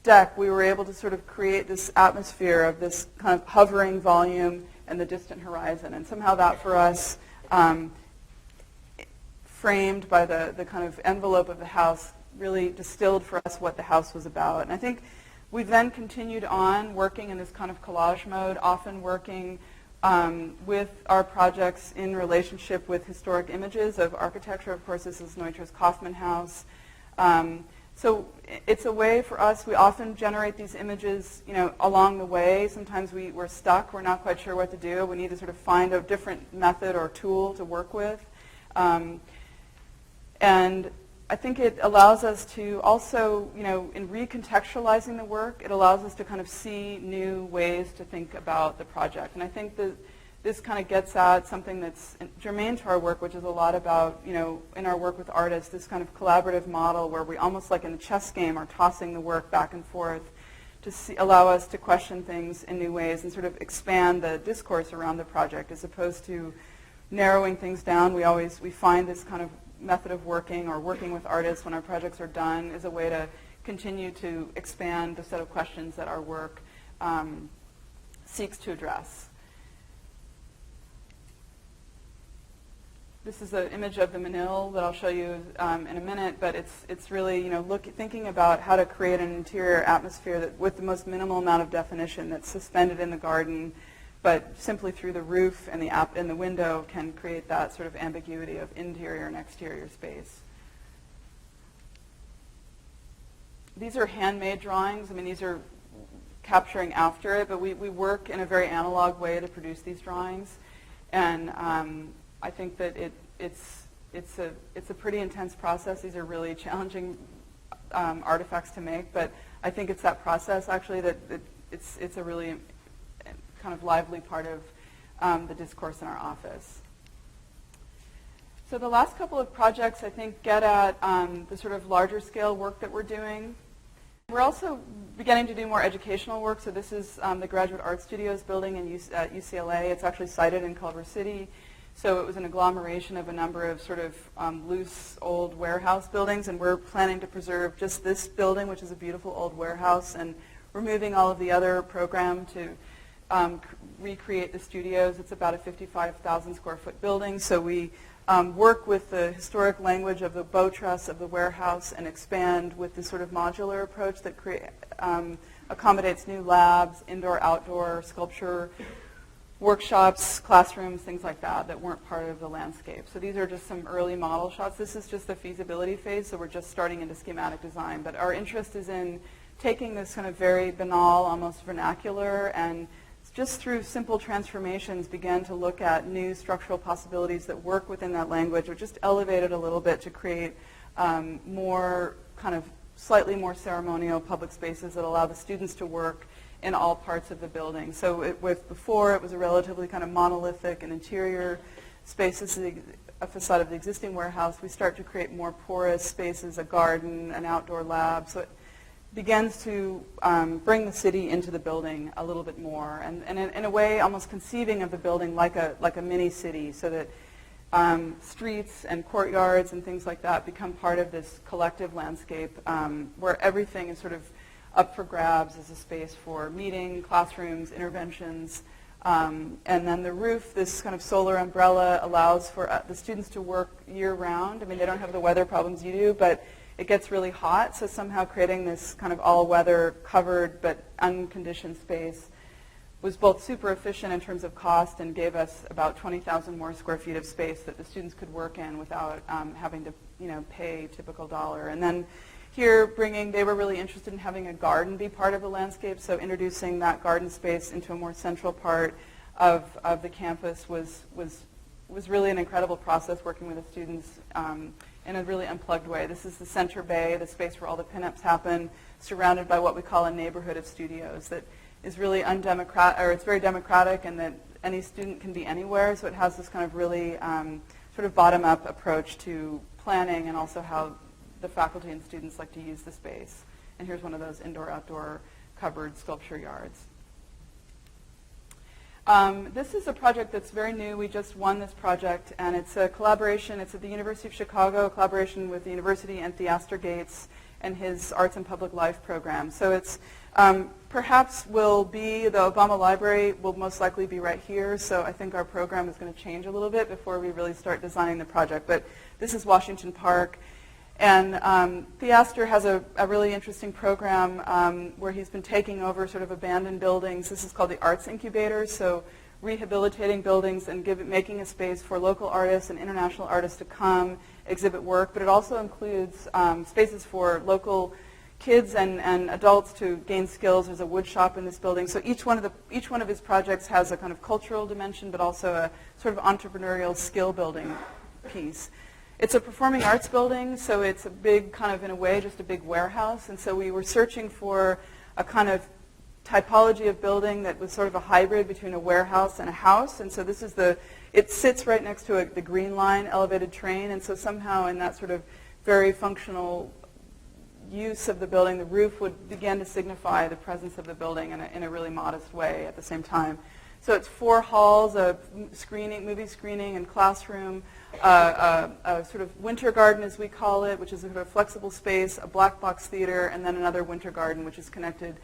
Speaker 2: deck, we were able to sort of create this atmosphere of this kind of hovering volume and the distant horizon. And somehow that for us, framed by the kind of envelope of the house, really distilled for us what the house was about. And I think we then continued on working in this kind of collage mode, often working with our projects in relationship with historic images of architecture. Of course, this is Neutra's Kaufmann House. So it's a way for us. We often generate these images, along the way. Sometimes we're stuck. We're not quite sure what to do. We need to sort of find a different method or tool to work with. And I think it allows us to also, in recontextualizing the work, it allows us to kind of see new ways to think about the project. And I think that this kind of gets at something that's germane to our work, which is a lot about, in our work with artists, this kind of collaborative model where we almost like in a chess game are tossing the work back and forth to allow us to question things in new ways and sort of expand the discourse around the project as opposed to narrowing things down. We find this kind of method of working or working with artists when our projects are done is a way to continue to expand the set of questions that our work seeks to address. This is an image of the manil that I'll show you in a minute, but it's really thinking about how to create an interior atmosphere with the most minimal amount of definition that's suspended in the garden, but simply through the roof and the window can create that sort of ambiguity of interior and exterior space. These are handmade drawings. I mean, these are capturing after it, but we work in a very analog way to produce these drawings. And I think that it's a pretty intense process. These are really challenging artifacts to make, but I think it's that process actually that it's a really kind of lively part of the discourse in our office. So the last couple of projects, I think, get at the sort of larger scale work that we're doing. We're also beginning to do more educational work. So this is the Graduate Art Studios building at UCLA. It's actually sited in Culver City. So it was an agglomeration of a number of sort of loose old warehouse buildings, and we're planning to preserve just this building, which is a beautiful old warehouse, and we're moving all of the other program to recreate the studios. It's about a 55,000 square foot building, so we work with the historic language of the bow truss of the warehouse and expand with this sort of modular approach that accommodates new labs, indoor, outdoor, sculpture, workshops, classrooms, things like that weren't part of the landscape. So these are just some early model shots. This is just the feasibility phase, so we're just starting into schematic design. But our interest is in taking this kind of very banal, almost vernacular, and just through simple transformations began to look at new structural possibilities that work within that language, or just elevate it a little bit to create more kind of slightly more ceremonial public spaces that allow the students to work in all parts of the building. So before it was a relatively kind of monolithic and interior spaces, a facade of the existing warehouse. We start to create more porous spaces, a garden, an outdoor lab. So it begins to bring the city into the building a little bit more, and in a way almost conceiving of the building like a mini city, so that streets and courtyards and things like that become part of this collective landscape where everything is sort of up for grabs as a space for meeting, classrooms, interventions. And then the roof, this kind of solar umbrella, allows for the students to work year-round. I mean, they don't have the weather problems you do, but it gets really hot, so somehow creating this kind of all-weather, covered but unconditioned space was both super efficient in terms of cost and gave us about 20,000 more square feet of space that the students could work in without having to pay typical dollar. And then here they were really interested in having a garden be part of the landscape, so introducing that garden space into a more central part of the campus was really an incredible process, working with the students in a really unplugged way. This is the center bay, the space where all the pinups happen, surrounded by what we call a neighborhood of studios that is really undemocratic, or it's very democratic, and that any student can be anywhere, so it has this kind of really sort of bottom-up approach to planning and also how the faculty and students like to use the space. And here's one of those indoor-outdoor covered sculpture yards. This is a project that's very new. We just won this project, and it's a collaboration. It's at the University of Chicago, a collaboration with the university and Theaster Gates and his Arts and Public Life program. So it's perhaps will be, the Obama Library will most likely be right here, so I think our program is going to change a little bit before we really start designing the project. But this is Washington Park. And Theaster has a really interesting program where he's been taking over sort of abandoned buildings. This is called the Arts Incubator, so rehabilitating buildings and making a space for local artists and international artists to come exhibit work. But it also includes spaces for local kids and adults to gain skills. There's a wood shop in this building. So each one of his projects has a kind of cultural dimension, but also a sort of entrepreneurial skill building piece. It's a performing arts building, so it's a big kind of, in a way, just a big warehouse. And so we were searching for a kind of typology of building that was sort of a hybrid between a warehouse and a house. And so this is it sits right next to the Green Line elevated train. And so somehow in that sort of very functional use of the building, the roof would begin to signify the presence of the building in a really modest way at the same time. So it's 4 halls, a movie screening and classroom, a sort of winter garden, as we call it, which is a sort of flexible space, a black box theater, and then another winter garden, which is connected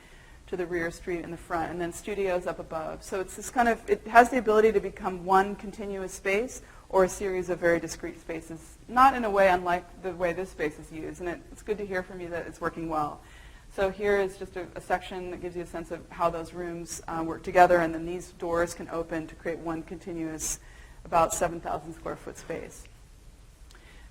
Speaker 2: to the rear street in the front, and then studios up above. So it's this kind of, it has the ability to become one continuous space or a series of very discrete spaces, not in a way unlike the way this space is used. And it's good to hear from you that it's working well. So here is just a section that gives you a sense of how those rooms work together, and then these doors can open to create one continuous, about 7,000 square foot space.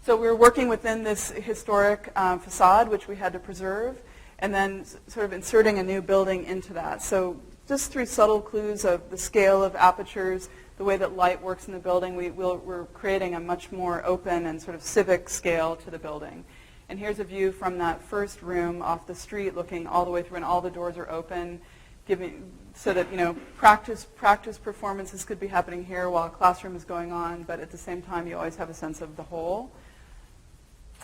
Speaker 2: So we were working within this historic facade, which we had to preserve, and then sort of inserting a new building into that. So just through subtle clues of the scale of apertures, the way that light works in the building, we're creating a much more open and sort of civic scale to the building. And here's a view from that first room off the street, looking all the way through, and all the doors are open, so that practice performances could be happening here while a classroom is going on, but at the same time you always have a sense of the whole.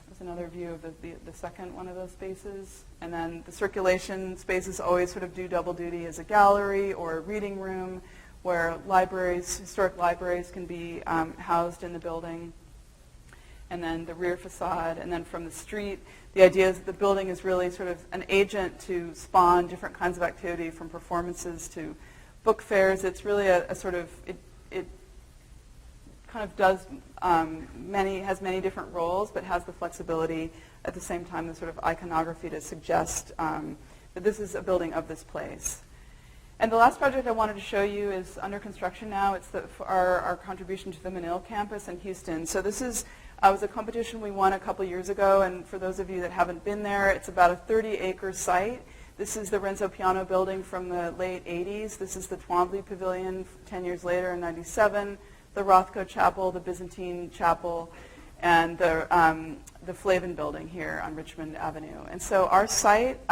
Speaker 2: There's another view of the second one of those spaces. And then the circulation spaces always sort of do double duty as a gallery or a reading room, where historic libraries can be housed in the building. And then the rear facade, and then from the street, the idea is that the building is really sort of an agent to spawn different kinds of activity, from performances to book fairs. It's really a sort of, it kind of does has many different roles, but has the flexibility at the same time, the sort of iconography to suggest that this is a building of this place. And the last project I wanted to show you is under construction now. It's our contribution to the Manil campus in Houston. So this was a competition we won a couple years ago, and for those of you that haven't been there, it's about a 30-acre site. This is the Renzo Piano building from the late 80s. This is the Twombly Pavilion 10 years later in 97, the Rothko Chapel, the Byzantine Chapel, and the Flavin building here on Richmond Avenue. And so our site,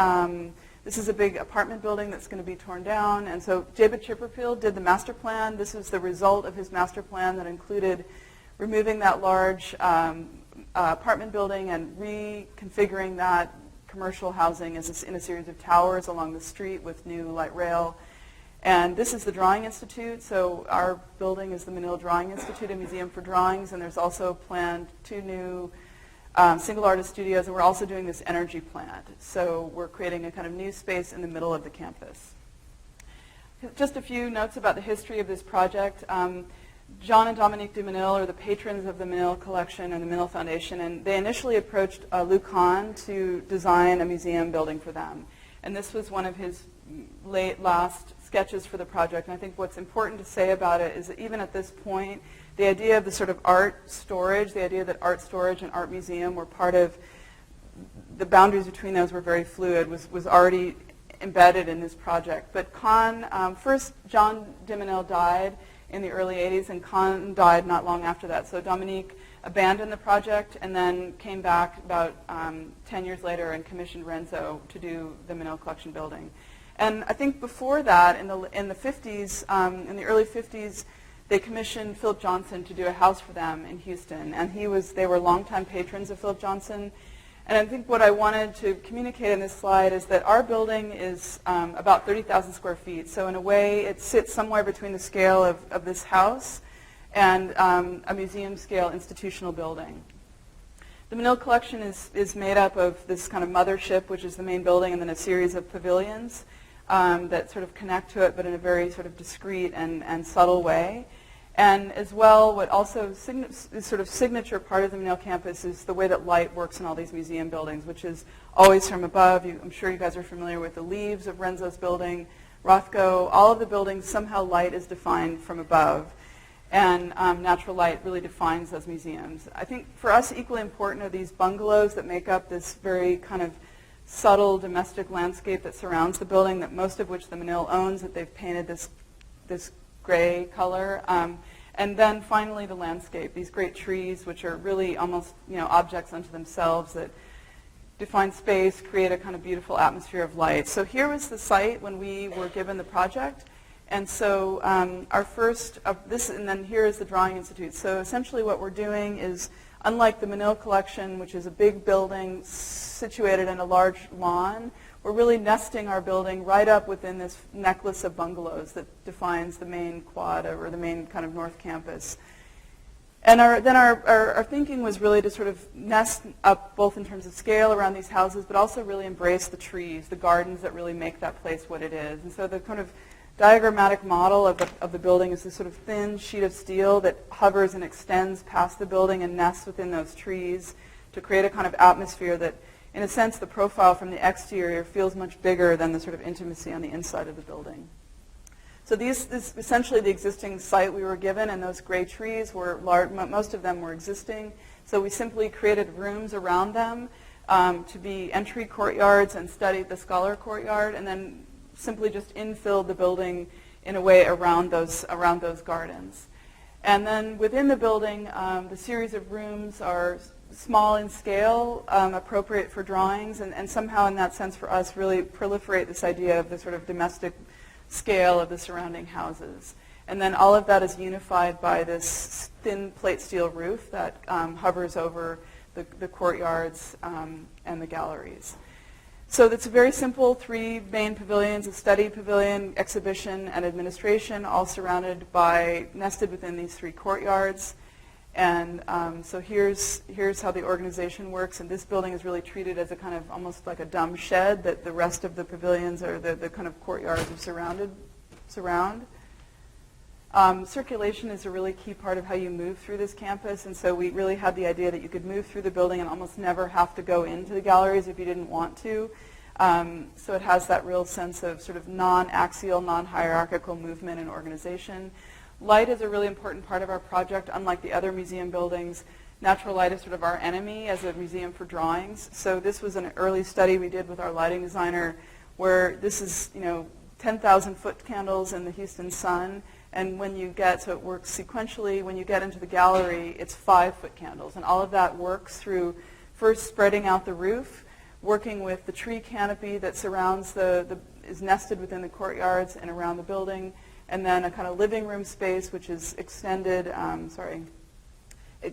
Speaker 2: this is a big apartment building that's going to be torn down. And so David Chipperfield did the master plan. This is the result of his master plan that included removing that large apartment building and reconfiguring that commercial housing as in a series of towers along the street with new light rail. And this is the Drawing Institute. So our building is the Manila Drawing Institute, a museum for drawings, and there's also planned 2 new single artist studios, and we're also doing this energy plant. So we're creating a kind of new space in the middle of the campus. Just a few notes about the history of this project. John and Dominique de Manil are the patrons of the Manil collection and the Manil Foundation, and they initially approached Lou Kahn to design a museum building for them. And this was one of his last sketches for the project. And I think what's important to say about it is that even at this point, the idea of the sort of art storage, the idea that art storage and art museum were part of the boundaries between those were very fluid, was already embedded in this project. But first John Dimonel died in the early 80s, and Kahn died not long after that. So Dominique abandoned the project and then came back about 10 years later and commissioned Renzo to do the Menil Collection building. And I think before that, in the 50s, in the early 50s, they commissioned Philip Johnston to do a house for them in Houston. And they were longtime patrons of Philip Johnston. And I think what I wanted to communicate in this slide is that our building is about 30,000 square feet. So in a way, it sits somewhere between the scale of this house and a museum-scale institutional building. The Menil Collection is made up of this kind of mothership, which is the main building, and then a series of pavilions that sort of connect to it, but in a very sort of discreet and subtle way. And as well, what also is sort of signature part of the Menil campus is the way that light works in all these museum buildings, which is always from above. I'm sure you guys are familiar with the leaves of Renzo's building, Rothko. All of the buildings, somehow light is defined from above. And natural light really defines those museums. I think for us, equally important are these bungalows that make up this very kind of subtle domestic landscape that surrounds the building, that most of which the Menil owns, that they've painted this gray color. And then finally the landscape, these great trees, which are really almost objects unto themselves that define space, create a kind of beautiful atmosphere of light. So here was the site when we were given the project. And so our first of this, and then here is the Drawing Institute. So essentially what we're doing is, unlike the Menil Collection, which is a big building situated in a large lawn, we're really nesting our building right up within this necklace of bungalows that defines the main quad, or the main kind of north campus. And our thinking was really to sort of nest up both in terms of scale around these houses, but also really embrace the trees, the gardens that really make that place what it is. And so the kind of diagrammatic model of the building is this sort of thin sheet of steel that hovers and extends past the building and nests within those trees to create a kind of atmosphere that, in a sense, the profile from the exterior feels much bigger than the sort of intimacy on the inside of the building. So this is essentially the existing site we were given, and those gray trees were large, most of them were existing. So we simply created rooms around them to be entry courtyards and studied the scholar courtyard, and then simply just infilled the building in a way around those gardens. And then within the building, the series of rooms are small in scale, appropriate for drawings, and somehow in that sense for us really proliferate this idea of the sort of domestic scale of the surrounding houses. And then all of that is unified by this thin plate steel roof that hovers over the courtyards and the galleries. So it's a very simple 3 main pavilions: a study pavilion, exhibition, and administration, all surrounded by, nested within these 3 courtyards. And so here's how the organization works. And this building is really treated as a kind of almost like a dumb shed that the rest of the pavilions or the kind of courtyards are surround. Circulation is a really key part of how you move through this campus. And so we really had the idea that you could move through the building and almost never have to go into the galleries if you didn't want to. So it has that real sense of sort of non-axial, non-hierarchical movement and organization. Light is a really important part of our project. Unlike the other museum buildings, natural light is sort of our enemy as a museum for drawings. So this was an early study we did with our lighting designer, where this is 10,000 foot candles in the Houston sun, and when you get, so it works sequentially, when you get into the gallery, it's 5 foot candles, and all of that works through first spreading out the roof, working with the tree canopy that surrounds is nested within the courtyards and around the building, and then a kind of living room space which is extended,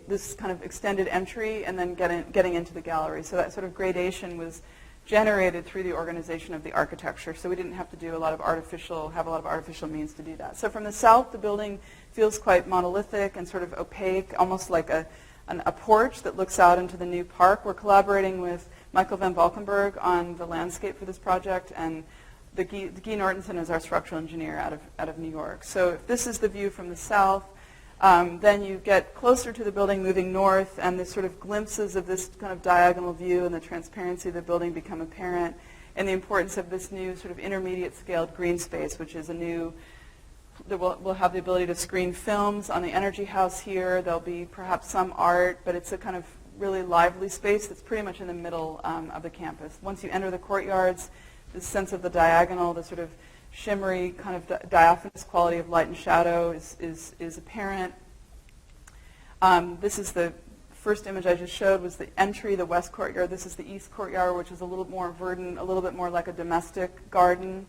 Speaker 2: this kind of extended entry, and then getting into the gallery. So that sort of gradation was generated through the organization of the architecture. So we didn't have to have a lot of artificial means to do that. So from the south, the building feels quite monolithic and sort of opaque, almost like a porch that looks out into the new park. We're collaborating with Michael van Valkenburg on the landscape for this project, and Guy Nortensen is our structural engineer out of New York. So if this is the view from the south, then you get closer to the building moving north, and the sort of glimpses of this kind of diagonal view and the transparency of the building become apparent, and the importance of this new sort of intermediate scaled green space, which is we'll have the ability to screen films on the Energy House here. There'll be perhaps some art, but it's a kind of really lively space that's pretty much in the middle of the campus. Once you enter the courtyards, the sense of the diagonal, the sort of shimmery kind of diaphanous quality of light and shadow is apparent. This is the first image I just showed was the entry, the west courtyard. This is the east courtyard, which is a little more verdant, a little bit more like a domestic garden.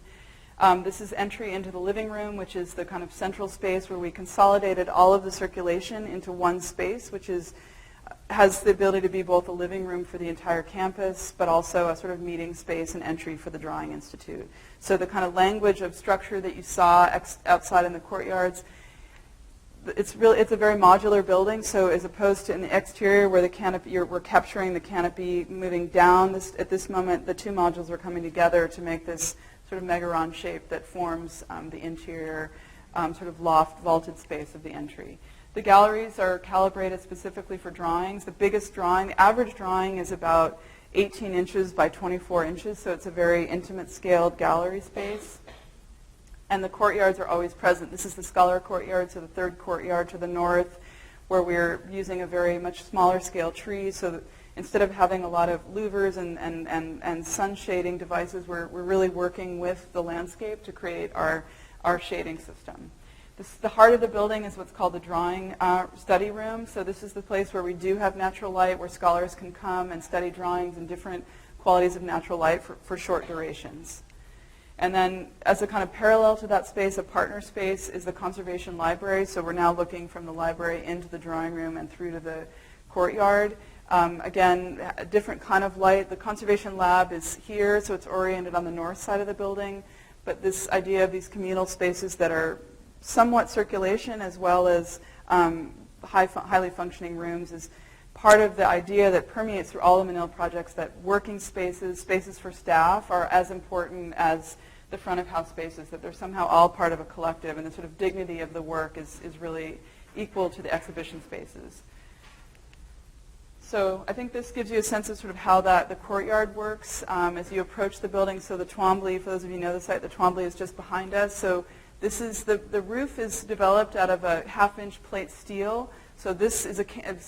Speaker 2: This is entry into the living room, which is the kind of central space where we consolidated all of the circulation into one space, which has the ability to be both a living room for the entire campus, but also a sort of meeting space and entry for the Drawing Institute. So the kind of language of structure that you saw outside in the courtyards, it's a very modular building. So as opposed to in the exterior where the canopy, we're capturing the canopy moving down. At this moment, the two modules are coming together to make this sort of megaron shape that forms the interior sort of loft vaulted space of the entry. The galleries are calibrated specifically for drawings. The biggest drawing, the average drawing is about 18 inches by 24 inches, so it's a very intimate scaled gallery space. And the courtyards are always present. This is the Scholar Courtyard, so the third courtyard to the north, where we're using a very much smaller scale tree. So that instead of having a lot of louvers and sun shading devices, we're really working with the landscape to create our shading system. The heart of the building is what's called the drawing study room. So this is the place where we do have natural light, where scholars can come and study drawings and different qualities of natural light for short durations. And then as a kind of parallel to that space, a partner space is the conservation library. So we're now looking from the library into the drawing room and through to the courtyard. Again, a different kind of light. The conservation lab is here, so it's oriented on the north side of the building. But this idea of these communal spaces that are somewhat circulation as well as highly functioning rooms is part of the idea that permeates through all the Manil projects, that working spaces, spaces for staff, are as important as the front of house spaces, that they're somehow all part of a collective, and the sort of dignity of the work is really equal to the exhibition spaces. So I think this gives you a sense of sort of how the courtyard works as you approach the building. So the Twombly, for those of you who know the site, the Twombly is just behind us. So this is the roof is developed out of a half-inch plate steel. So this is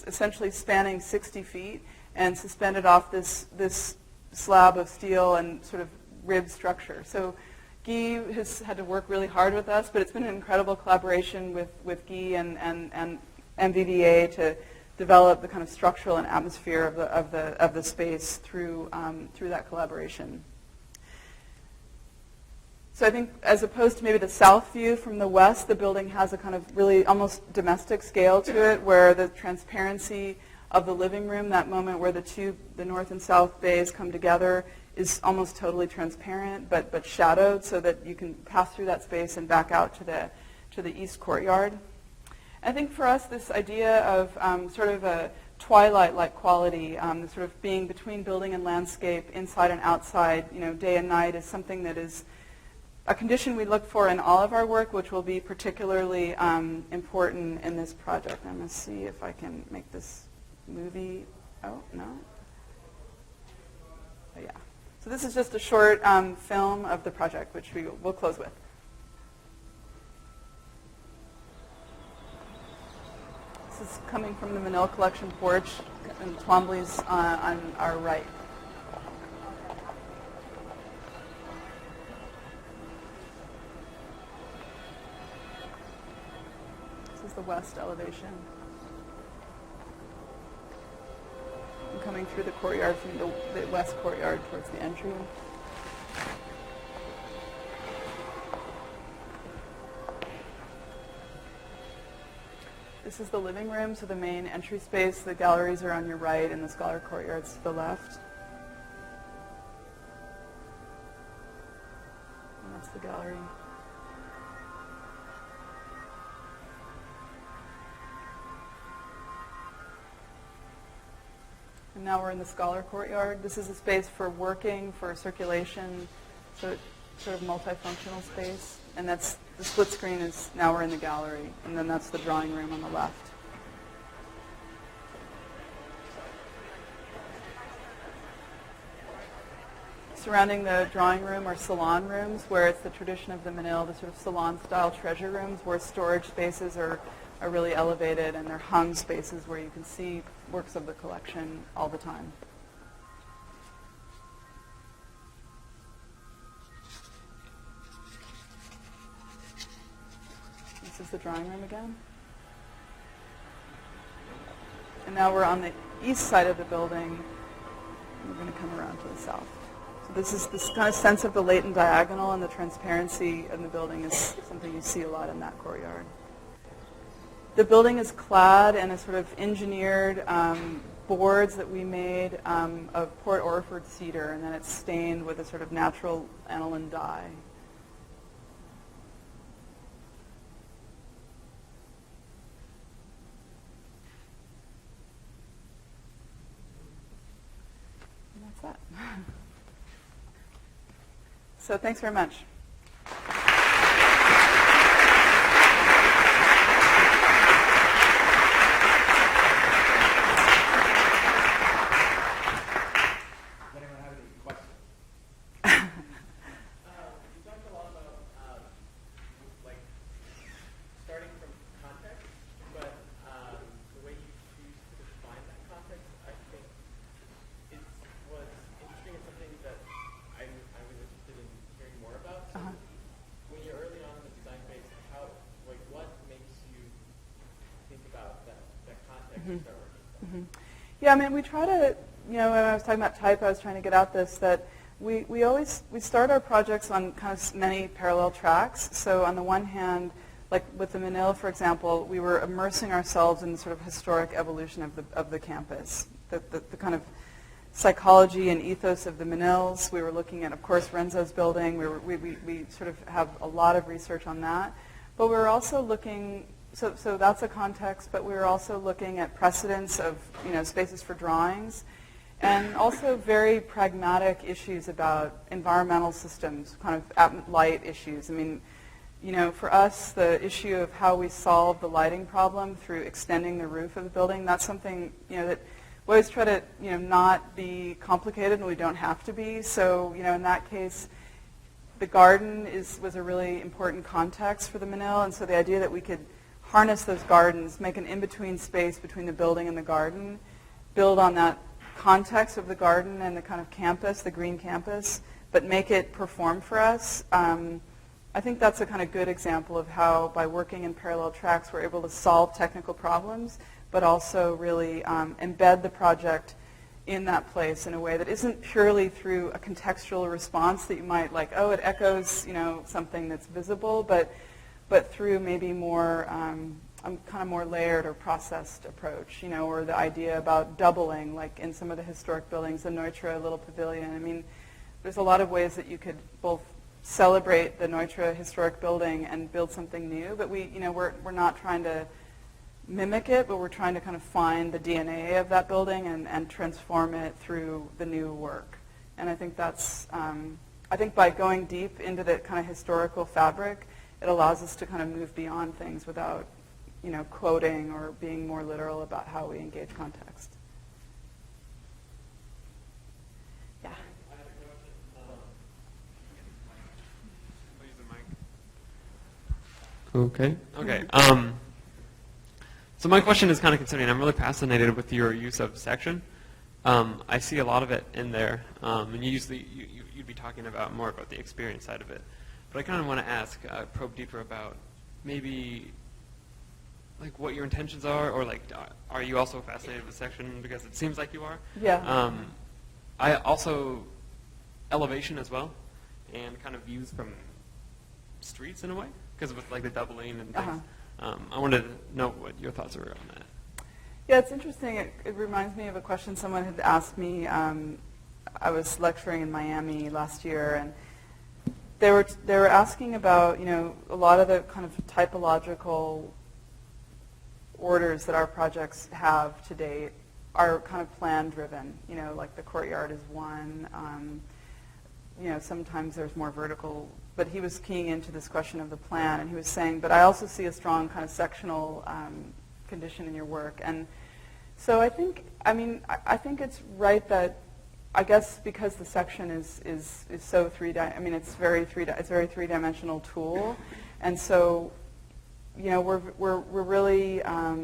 Speaker 2: essentially spanning 60 feet and suspended off this slab of steel and sort of rib structure. So Guy has had to work really hard with us, but it's been an incredible collaboration with Guy and MVVA to develop the kind of structural and atmosphere of the space through that collaboration. So I think as opposed to maybe the south view from the west, the building has a kind of really almost domestic scale to it, where the transparency of the living room, that moment where the north and south bays come together, is almost totally transparent, but shadowed, so that you can pass through that space and back out to the east courtyard. I think for us, this idea of sort of a twilight-like quality, the sort of being between building and landscape, inside and outside, day and night, is something that is a condition we look for in all of our work, which will be particularly important in this project. I'm going to see if I can make this movie. Oh, no? Oh, yeah. So this is just a short film of the project, which we'll close with. This is coming from the Manil Collection porch, and Twombly's on our right. The west elevation. I'm coming through the courtyard from the west courtyard towards the entry. This is the living room, so the main entry space. The galleries are on your right and the Scholar Courtyard's to the left. And that's the gallery. And now we're in the Scholar Courtyard. This is a space for working, for circulation, so it's sort of multifunctional space. And that's the split screen is now we're in the gallery, and then that's the drawing room on the left. Surrounding the drawing room are salon rooms, where it's the tradition of the Manil, the sort of salon-style treasure rooms, where storage spaces are are really elevated, and they're hung spaces where you can see works of the collection all the time. This is the drawing room again. And now we're on the east side of the building. We're going to come around to the south. So this is this kind of sense of the latent diagonal, and the transparency in the building is something you see a lot in that courtyard. The building is clad in a sort of engineered boards that we made of Port Orford cedar, and then it's stained with a sort of natural aniline dye. That. So thanks very much. Yeah, I mean, we try to, when I was talking about type, I was trying to get at this, that we start our projects on kind of many parallel tracks. So on the one hand, like with the Manil, for example, we were immersing ourselves in the sort of historic evolution of the campus, the kind of psychology and ethos of the Manils. We were looking at, of course, Renzo's building. We sort of have a lot of research on that. But we were also looking, so that's a context, but we were also looking at precedents of, spaces for drawings, and also very pragmatic issues about environmental systems, kind of light issues. I mean, for us, the issue of how we solve the lighting problem through extending the roof of the building, that's something, that we always try to, not be complicated, and we don't have to be. So, in that case, the garden was a really important context for the Manil, and so the idea that we could harness those gardens, make an in-between space between the building and the garden, build on that context of the garden and the kind of campus, the green campus, but make it perform for us. I think that's a kind of good example of how, by working in parallel tracks, we're able to solve technical problems, but also really embed the project in that place in a way that isn't purely through a contextual response that you might like, oh, it echoes, something that's visible, but through maybe more, kind of more layered or processed approach, or the idea about doubling, like in some of the historic buildings, the Neutra Little Pavilion. I mean, there's a lot of ways that you could both celebrate the Neutra historic building and build something new, but we're not trying to mimic it, but we're trying to kind of find the DNA of that building and transform it through the new work. And I think that's, I think by going deep into the kind of historical fabric, it allows us to kind of move beyond things without, quoting or being more literal about how we engage context. Yeah.
Speaker 3: Okay. So my question is kind of concerning. I'm really fascinated with your use of section. I see a lot of it in there, and you'd be talking about more about the experience side of it. But I kind of want to ask, probe deeper about maybe like what your intentions are, or like, are you also fascinated with section because it seems like you are?
Speaker 2: Yeah.
Speaker 3: I also elevation as well, and kind of views from streets in a way, because with like the doubling and things. I wanted to know what your thoughts were on that.
Speaker 2: Yeah, it's interesting. It reminds me of a question someone had asked me. I was lecturing in Miami last year, and they were asking about, a lot of the kind of typological orders that our projects have to date are kind of plan driven. Like the courtyard is one. Sometimes there's more vertical, but he was keying into this question of the plan, and he was saying, but I also see a strong kind of sectional condition in your work. And so I think it's right that, I guess because the section is so it's very three-dimensional tool, and so we're really, I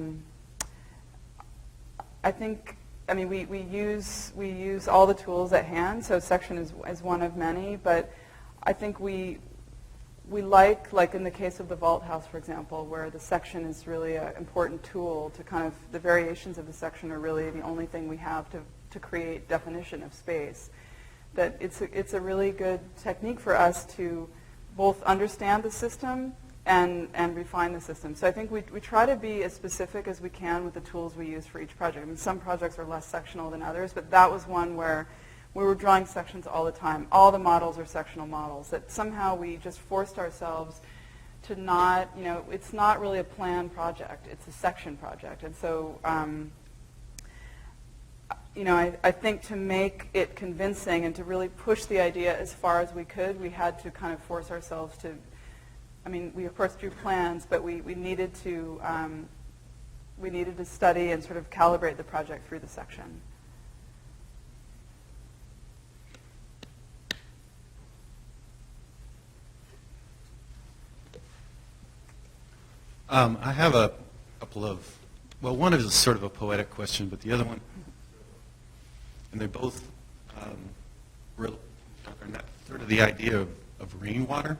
Speaker 2: think, I mean, we use all the tools at hand, so section is one of many, but I think we like in the case of the vault house, for example, where the section is really an important tool to kind of, the variations of the section are really the only thing we have to create definition of space. That it's a really good technique for us to both understand the system and refine the system. So I think we try to be as specific as we can with the tools we use for each project. I mean, some projects are less sectional than others, but that was one where we were drawing sections all the time. All the models are sectional models. That somehow we just forced ourselves to not, it's not really a planned project. It's a section project. And so, I think to make it convincing and to really push the idea as far as we could, we had to kind of force ourselves to, I mean, we of course drew plans, but we needed to study and sort of calibrate the project through the section.
Speaker 4: I have a couple of, well, one is sort of a poetic question, but the other one, and they both are not sort of the idea of rainwater.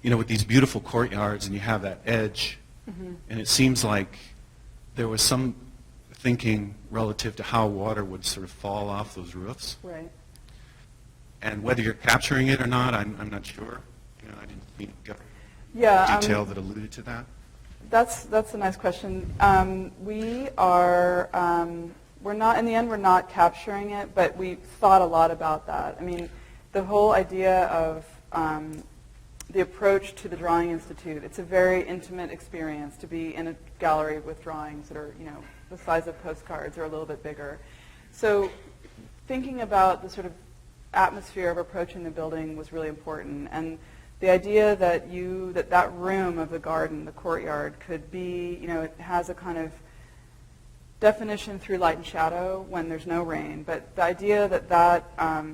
Speaker 4: With these beautiful courtyards, and you have that edge, and it seems like there was some thinking relative to how water would sort of fall off those roofs.
Speaker 2: Right.
Speaker 4: And whether you're capturing it or not, I'm not sure. I didn't think detail that alluded to that.
Speaker 2: That's a nice question. We're not, in the end, we're not capturing it, but we thought a lot about that. I mean, the whole idea of the approach to the Drawing Institute, it's a very intimate experience to be in a gallery with drawings that are, the size of postcards or a little bit bigger. So thinking about the sort of atmosphere of approaching the building was really important. And the idea that that room of the garden, the courtyard, could be, it has a kind of definition through light and shadow when there's no rain. But the idea that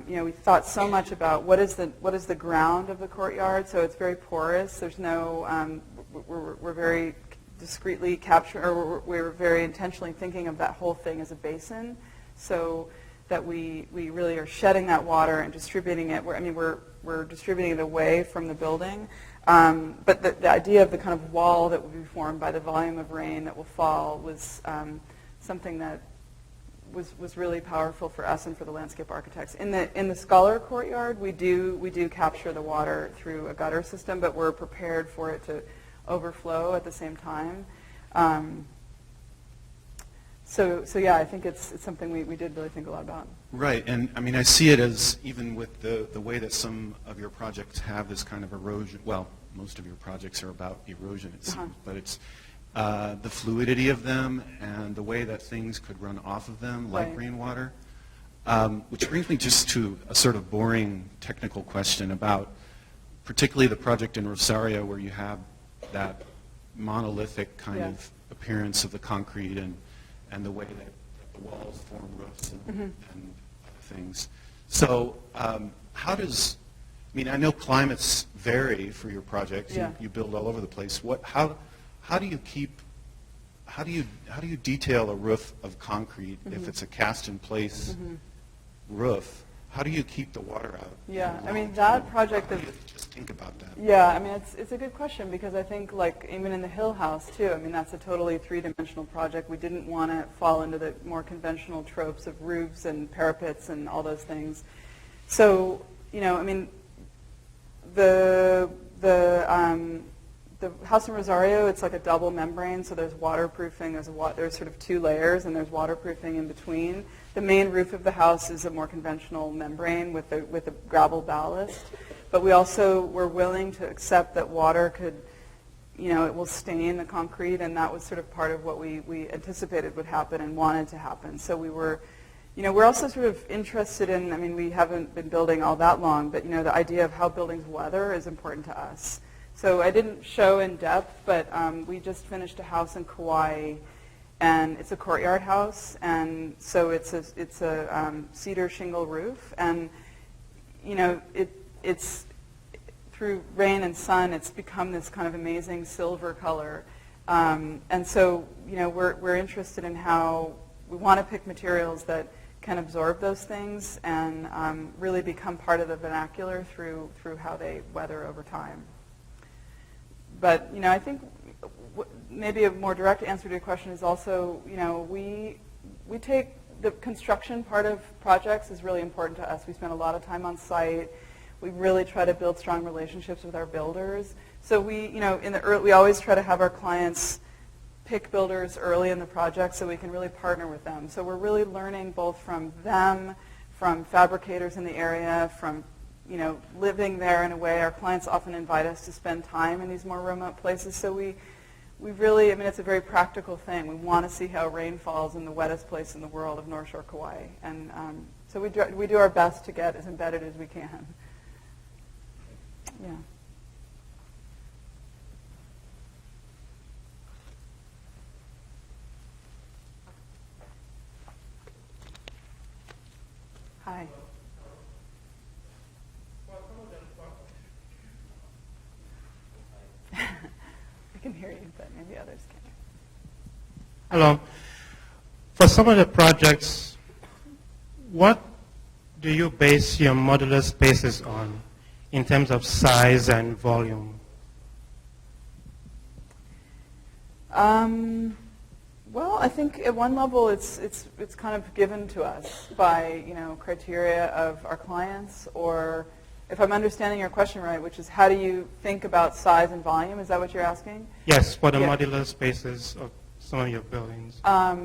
Speaker 2: we thought so much about what is the ground of the courtyard. So it's very porous. There's no, we're very discreetly we're very intentionally thinking of that whole thing as a basin. So that we really are shedding that water and distributing it. We're distributing it away from the building. But the idea of the kind of wall that will be formed by the volume of rain that will fall was something that was really powerful for us and for the landscape architects. In the Scholar Courtyard, we do capture the water through a gutter system, but we're prepared for it to overflow at the same time. So yeah, I think it's something we did really think a lot about.
Speaker 4: Right, and I mean, I see it as, even with the way that some of your projects have this kind of erosion, well, most of your projects are about erosion, it seems, but it's the fluidity of them and the way that things could run off of them, like rainwater. Which brings me just to a sort of boring technical question about particularly the project in Rosario, where you have that monolithic kind of appearance of the concrete and the way that the walls form roofs and things. So how does, I know climates vary for your projects. You build all over the place. How do you detail a roof of concrete if it's a cast in place roof? How do you keep the water out?
Speaker 2: Yeah, that project of...
Speaker 4: Just think about that.
Speaker 2: Yeah, it's a good question, because I think, like, even in the Hill House, too, that's a totally three-dimensional project. We didn't want to fall into the more conventional tropes of roofs and parapets and all those things. So, the house in Rosario, it's like a double membrane, so there's waterproofing, there's sort of two layers, and there's waterproofing in between. The main roof of the house is a more conventional membrane with a gravel ballast, but we also were willing to accept that water could, it will stain the concrete, and that was sort of part of what we anticipated would happen and wanted to happen. So we were, we're also sort of interested in, we haven't been building all that long, but the idea of how buildings weather is important to us. So I didn't show in depth, but we just finished a house in Kauai, and it's a courtyard house, and so it's a cedar shingle roof, and it's through rain and sun, it's become this kind of amazing silver color. And so, we're interested in how we want to pick materials that can absorb those things and really become part of the vernacular through how they weather over time. But, I think maybe a more direct answer to your question is also, we take the construction part of projects is really important to us. We spend a lot of time on site. We really try to build strong relationships with our builders. So we, we always try to have our clients pick builders early in the project so we can really partner with them. So we're really learning both from them, from fabricators in the area, from living there in a way. Our clients often invite us to spend time in these more remote places. So we really, it's a very practical thing. We want to see how rain falls in the wettest place in the world of North Shore Kauai. And so we do our best to get as embedded as we can. Yeah. Hi. I can hear you, but maybe others can't.
Speaker 5: Hello. For some of the projects, what do you base your modular spaces on in terms of size and volume?
Speaker 2: Well, I think at one level it's kind of given to us by criteria of our clients, or if I'm understanding your question right, which is how do you think about size and volume? Is that what you're asking?
Speaker 5: Yes, for the
Speaker 2: Yeah.
Speaker 5: modular spaces of some of your buildings.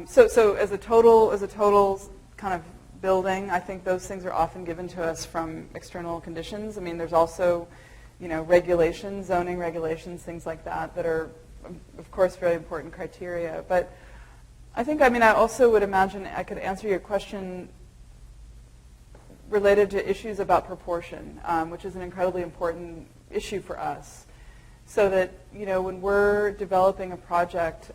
Speaker 2: So as a total kind of building, I think those things are often given to us from external conditions. There's also, regulations, zoning regulations, things like that are, of course, very important criteria. But I think, I also would imagine I could answer your question related to issues about proportion, which is an incredibly important issue for us. So that, when we're developing a project,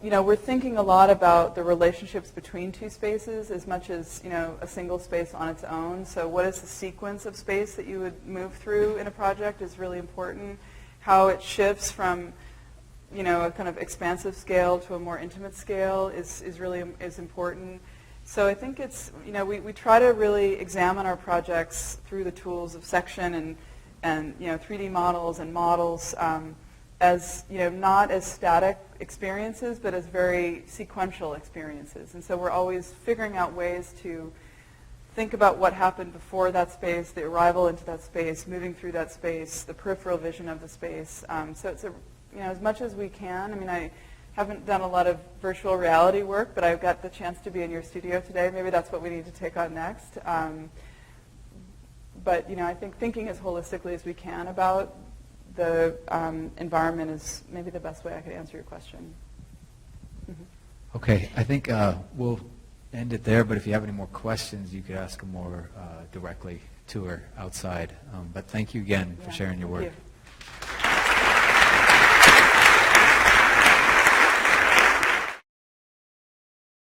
Speaker 2: we're thinking a lot about the relationships between two spaces as much as, a single space on its own. So what is the sequence of space that you would move through in a project is really important. How it shifts from, a kind of expansive scale to a more intimate scale is important. So I think it's, we try to really examine our projects through the tools of section and 3D models and models as, not as static experiences, but as very sequential experiences. And so we're always figuring out ways to think about what happened before that space, the arrival into that space, moving through that space, the peripheral vision of the space. So it's as much as we can. I haven't done a lot of virtual reality work, but I've got the chance to be in your studio today. Maybe that's what we need to take on next. But I think thinking as holistically as we can about the environment is maybe the best way I could answer your question. Mm-hmm.
Speaker 1: Okay, I think we'll end it there, but if you have any more questions, you could ask them more directly to her outside. But thank you again for sharing your work.
Speaker 2: Thank you.